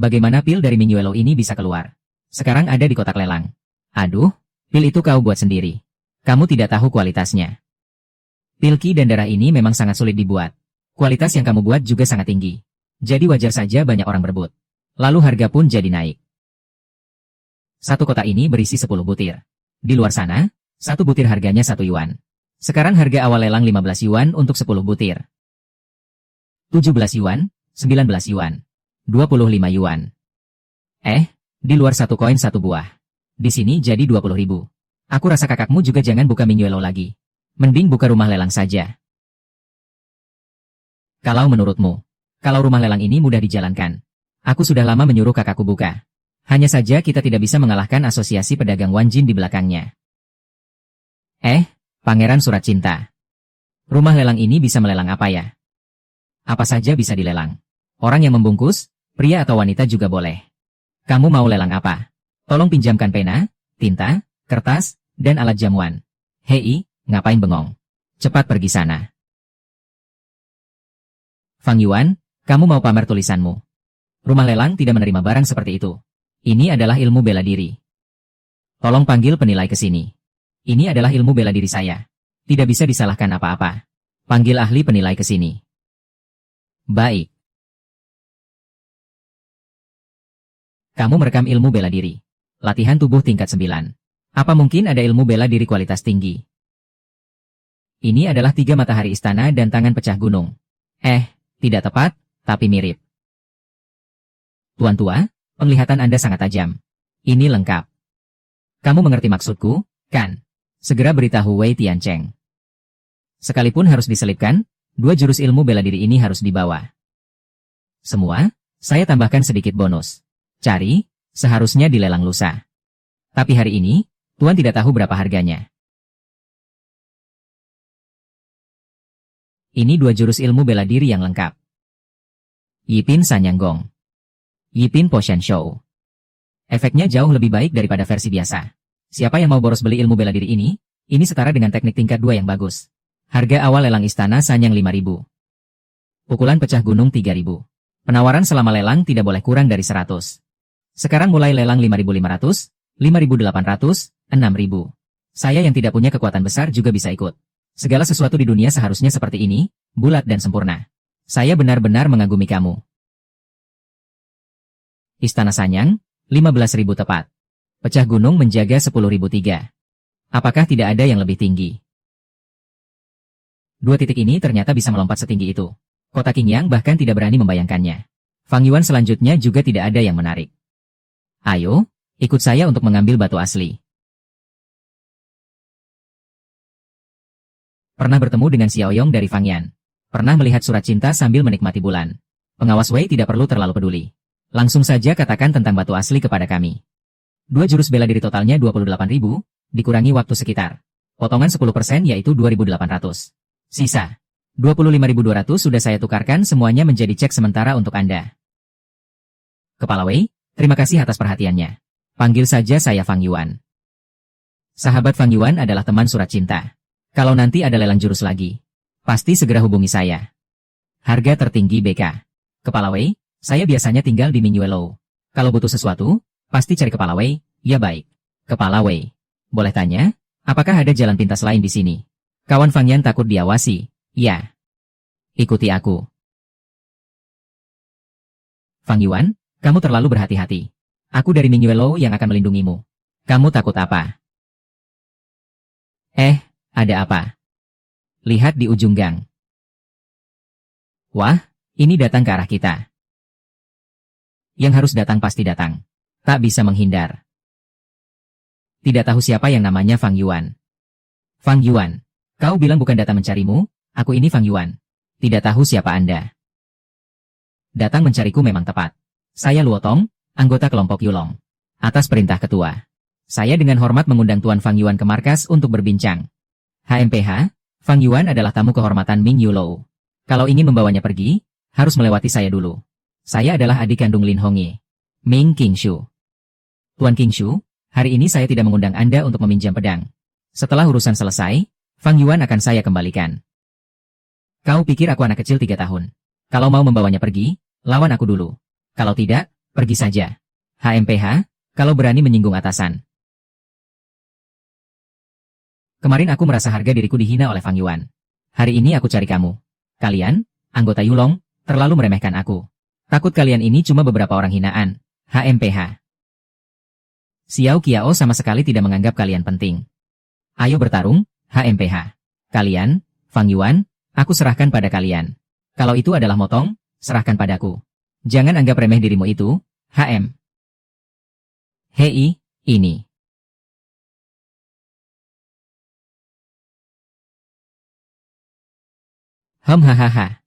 Bagaimana pil dari Ming Yuelou ini bisa keluar? Sekarang ada di kotak lelang. Aduh, pil itu kau buat sendiri. Kamu tidak tahu kualitasnya. Pil Ki dan darah ini memang sangat sulit dibuat. Kualitas yang kamu buat juga sangat tinggi. Jadi wajar saja banyak orang berebut. Lalu harga pun jadi naik. Satu kotak ini berisi 10 butir. Di luar sana, satu butir harganya 1 yuan. Sekarang harga awal lelang 15 yuan untuk 10 butir. 17 yuan, 19 yuan, 25 yuan. Di luar satu koin 1 buah. Di sini jadi 20.000. Aku rasa kakakmu juga jangan buka Ming Yuelou lagi. Mending buka rumah lelang saja. Kalau menurutmu, kalau rumah lelang ini mudah dijalankan, aku sudah lama menyuruh kakakku buka. Hanya saja kita tidak bisa mengalahkan asosiasi pedagang Wanjin di belakangnya. Pangeran Surat Cinta. Rumah lelang ini bisa melelang apa ya? Apa saja bisa dilelang. Orang yang membungkus, pria atau wanita juga boleh. Kamu mau lelang apa? Tolong pinjamkan pena, tinta, kertas, dan alat jamuan. Hei, ngapain bengong? Cepat pergi sana. Fang Yuan, kamu mau pamer tulisanmu. Rumah lelang tidak menerima barang seperti itu. Ini adalah ilmu bela diri. Tolong panggil penilai ke sini. Ini adalah ilmu bela diri saya. Tidak bisa disalahkan apa-apa. Panggil ahli penilai ke sini. Baik. Kamu merekam ilmu bela diri. Latihan tubuh tingkat 9. Apa mungkin ada ilmu bela diri kualitas tinggi? Ini adalah 3 matahari istana dan tangan pecah gunung. Tidak tepat, tapi mirip. Tuan tua, penglihatan Anda sangat tajam. Ini lengkap. Kamu mengerti maksudku, kan? Segera beritahu Wei Tiancheng. Sekalipun harus diselipkan, 2 jurus ilmu bela diri ini harus dibawa. Semua, saya tambahkan sedikit bonus. Cari, seharusnya dilelang lusa. Tapi hari ini, Tuan tidak tahu berapa harganya. Ini 2 jurus ilmu bela diri yang lengkap. Yipin Sanyanggong. Yipin Potion Show. Efeknya jauh lebih baik daripada versi biasa. Siapa yang mau boros beli ilmu bela diri ini? Ini setara dengan teknik tingkat 2 yang bagus. Harga awal lelang istana Sanyang 5.000. Pukulan pecah gunung 3.000. Penawaran selama lelang tidak boleh kurang dari 100. Sekarang mulai lelang 5.500, 5.800, 6.000. Saya yang tidak punya kekuatan besar juga bisa ikut. Segala sesuatu di dunia seharusnya seperti ini, bulat dan sempurna. Saya benar-benar mengagumi kamu. Istana Sanyang, 15.000 tepat. Pecah gunung menjaga 10.003. Apakah tidak ada yang lebih tinggi? Dua titik ini ternyata bisa melompat setinggi itu. Kota Qingyang bahkan tidak berani membayangkannya. Fang Yuan selanjutnya juga tidak ada yang menarik. Ayo, ikut saya untuk mengambil batu asli. Pernah bertemu dengan Xiaoyong dari Fangyan. Pernah melihat surat cinta sambil menikmati bulan. Pengawas Wei tidak perlu terlalu peduli. Langsung saja katakan tentang batu asli kepada kami. 2 jurus bela diri totalnya 28.000, dikurangi waktu sekitar. Potongan 10% yaitu 2.800. Sisa 25.200 sudah saya tukarkan semuanya menjadi cek sementara untuk Anda. Kepala Wei, terima kasih atas perhatiannya. Panggil saja saya Fang Yuan. Sahabat Fang Yuan adalah teman surat cinta. Kalau nanti ada lelang jurus lagi, pasti segera hubungi saya. Harga tertinggi BK. Kepala Wei, saya biasanya tinggal di Mingyuelo. Kalau butuh sesuatu, pasti cari Kepala Wei. Ya baik. Kepala Wei, boleh tanya, apakah ada jalan pintas lain di sini? Kawan Fang Yan takut diawasi. Ya. Ikuti aku. Fang Yuan, kamu terlalu berhati-hati. Aku dari Mingyuelo yang akan melindungimu. Kamu takut apa? Ada apa? Lihat di ujung gang. Wah, ini datang ke arah kita. Yang harus datang pasti datang. Tak bisa menghindar. Tidak tahu siapa yang namanya Fang Yuan. Fang Yuan, kau bilang bukan datang mencarimu, aku ini Fang Yuan. Tidak tahu siapa Anda. Datang mencariku memang tepat. Saya Luo Tong, anggota kelompok Yulong. Atas perintah ketua, saya dengan hormat mengundang Tuan Fang Yuan ke markas untuk berbincang. HMPH, Fang Yuan adalah tamu kehormatan Ming Yulo. Kalau ingin membawanya pergi, harus melewati saya dulu. Saya adalah adik kandung Lin Hongye, Ming Qingshu. Tuan Qingshu, hari ini saya tidak mengundang Anda untuk meminjam pedang. Setelah urusan selesai, Fang Yuan akan saya kembalikan. Kau pikir aku anak kecil 3 tahun? Kalau mau membawanya pergi, lawan aku dulu. Kalau tidak, pergi saja. HMPH, kalau berani menyinggung atasan. Kemarin aku merasa harga diriku dihina oleh Fang Yuan. Hari ini aku cari kamu. Kalian, anggota Yulong, terlalu meremehkan aku. Takut kalian ini cuma beberapa orang hinaan. HMPH. Xiao Qiao sama sekali tidak menganggap kalian penting. Ayo bertarung, HMPH. Kalian, Fang Yuan, aku serahkan pada kalian. Kalau itu adalah motong, serahkan padaku. Jangan anggap remeh dirimu itu, HM. Hei, ini. Hahaha.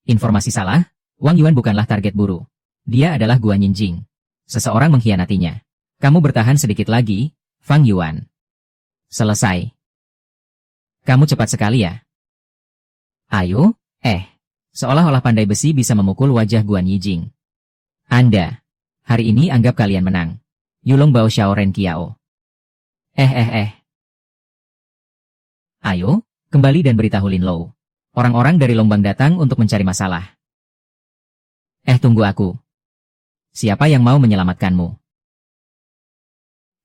Informasi salah, Wang Yuan bukanlah target buru. Dia adalah Guan Yinjing. Seseorang mengkhianatinya. Kamu bertahan sedikit lagi, Fang Yuan. Selesai. Kamu cepat sekali ya. Ayo, seolah-olah pandai besi bisa memukul wajah Guan Yinjing. Anda, hari ini anggap kalian menang. Yulong Bao Xiao Ren Kiao. Ayo, kembali dan beritahu Lin Lo. Orang-orang dari Longbang datang untuk mencari masalah. Tunggu aku. Siapa yang mau menyelamatkanmu?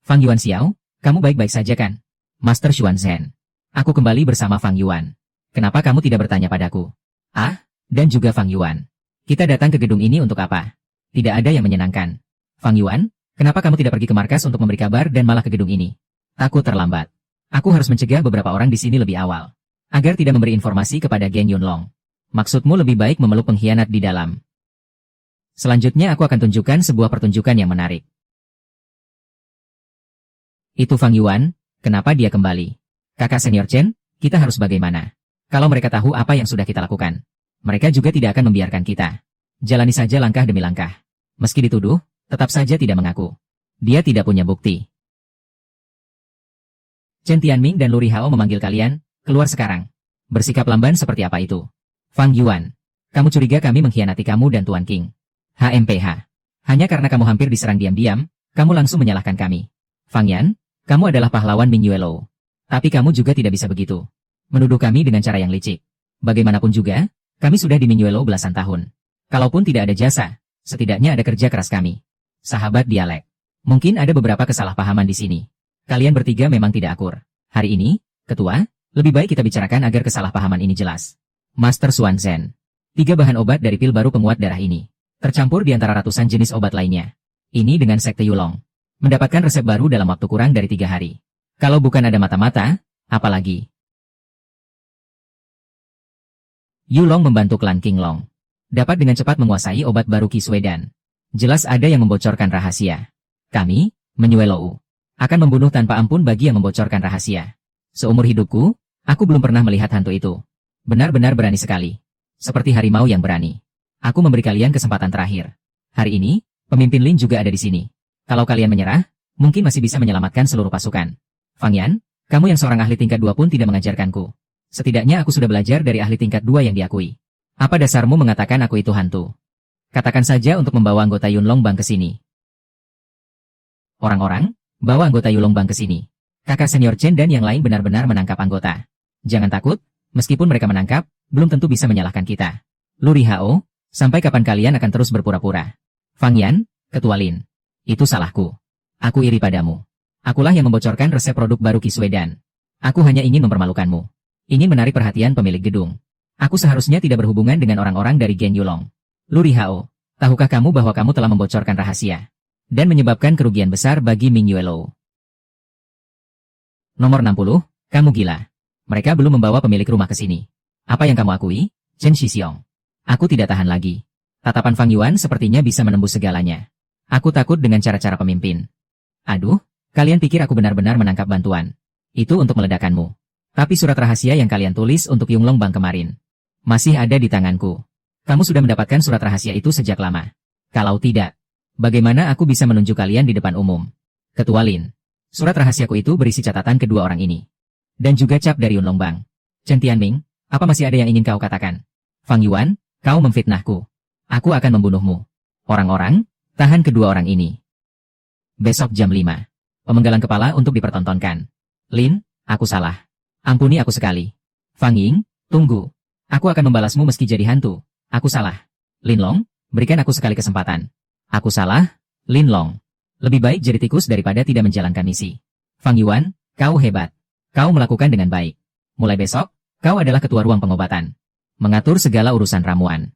Fang Yuan Xiao, kamu baik-baik saja kan? Master Xuan Zhen. Aku kembali bersama Fang Yuan. Kenapa kamu tidak bertanya padaku? Dan juga Fang Yuan. Kita datang ke gedung ini untuk apa? Tidak ada yang menyenangkan. Fang Yuan, kenapa kamu tidak pergi ke markas untuk memberi kabar dan malah ke gedung ini? Takut terlambat. Aku harus mencegah beberapa orang di sini lebih awal. Agar tidak memberi informasi kepada Geng Yunlong. Maksudmu lebih baik memeluk pengkhianat di dalam. Selanjutnya aku akan tunjukkan sebuah pertunjukan yang menarik. Itu Fang Yuan, kenapa dia kembali? Kakak senior Chen, kita harus bagaimana? Kalau mereka tahu apa yang sudah kita lakukan, mereka juga tidak akan membiarkan kita. Jalani saja langkah demi langkah. Meski dituduh, tetap saja tidak mengaku. Dia tidak punya bukti. Chen Tianming dan Lu Rihao memanggil kalian, keluar sekarang. Bersikap lamban seperti apa itu? Fang Yuan, kamu curiga kami mengkhianati kamu dan Tuan King. HMPH. Hanya karena kamu hampir diserang diam-diam, kamu langsung menyalahkan kami. Fang Yan, kamu adalah pahlawan Ming Yuelo. Tapi kamu juga tidak bisa begitu. Menuduh kami dengan cara yang licik. Bagaimanapun juga, kami sudah di Ming Yuelo belasan tahun. Kalaupun tidak ada jasa, setidaknya ada kerja keras kami. Sahabat dialek. Mungkin ada beberapa kesalahpahaman di sini. Kalian bertiga memang tidak akur. Hari ini, Ketua, lebih baik kita bicarakan agar kesalahpahaman ini jelas. Master Xuan Zhen. 3 bahan obat dari pil baru penguat darah ini. Tercampur di antara ratusan jenis obat lainnya. Ini dengan sekte Yulong. Mendapatkan resep baru dalam waktu kurang dari 3 hari. Kalau bukan ada mata-mata, apalagi? Yulong membantu klan King Long. Dapat dengan cepat menguasai obat baru Qi Swedan. Jelas ada yang membocorkan rahasia. Kami, Menyue Lou, akan membunuh tanpa ampun bagi yang membocorkan rahasia. Seumur hidupku, aku belum pernah melihat hantu itu. Benar-benar berani sekali. Seperti harimau yang berani. Aku memberi kalian kesempatan terakhir. Hari ini, pemimpin Lin juga ada di sini. Kalau kalian menyerah, mungkin masih bisa menyelamatkan seluruh pasukan. Fang Yan, kamu yang seorang ahli tingkat 2 pun tidak mengajarkanku. Setidaknya aku sudah belajar dari ahli tingkat 2 yang diakui. Apa dasarmu mengatakan aku itu hantu? Katakan saja untuk membawa anggota Yunlong Bang ke sini. Orang-orang, bawa anggota Yulong Bang ke sini. Kakak senior Chen dan yang lain benar-benar menangkap anggota. Jangan takut, meskipun mereka menangkap, belum tentu bisa menyalahkan kita. Luri Hao, sampai kapan kalian akan terus berpura-pura? Fang Yan, Ketua Lin. Itu salahku. Aku iri padamu. Akulah yang membocorkan resep produk baru Qi Swedan. Aku hanya ingin mempermalukanmu. Ingin menarik perhatian pemilik gedung. Aku seharusnya tidak berhubungan dengan orang-orang dari Gen Yulong. Luri Hao, tahukah kamu bahwa kamu telah membocorkan rahasia dan menyebabkan kerugian besar bagi Menyue Lou? Nomor 60, kamu gila. Mereka belum membawa pemilik rumah ke sini. Apa yang kamu akui, Chen Shixiong? Aku tidak tahan lagi. Tatapan Fang Yuan sepertinya bisa menembus segalanya. Aku takut dengan cara-cara pemimpin. Aduh, kalian pikir aku benar-benar menangkap bantuan. Itu untuk meledakkanmu. Tapi surat rahasia yang kalian tulis untuk Yunlong Bang kemarin masih ada di tanganku. Kamu sudah mendapatkan surat rahasia itu sejak lama. Kalau tidak, bagaimana aku bisa menunjuk kalian di depan umum? Ketua Lin, surat rahasiaku itu berisi catatan kedua orang ini. Dan juga cap dari Yunlong Bang. Chen Tianming, apa masih ada yang ingin kau katakan? Fang Yuan, kau memfitnahku. Aku akan membunuhmu. Orang-orang, tahan kedua orang ini. Besok jam 5. Pemenggalan kepala untuk dipertontonkan. Lin, aku salah. Ampuni aku sekali. Fang Ying, tunggu. Aku akan membalasmu meski jadi hantu. Aku salah. Lin Long, berikan aku sekali kesempatan. Aku salah, Lin Long. Lebih baik jadi tikus daripada tidak menjalankan misi. Fang Yuan, kau hebat. Kau melakukan dengan baik. Mulai besok, kau adalah ketua ruang pengobatan. Mengatur segala urusan ramuan.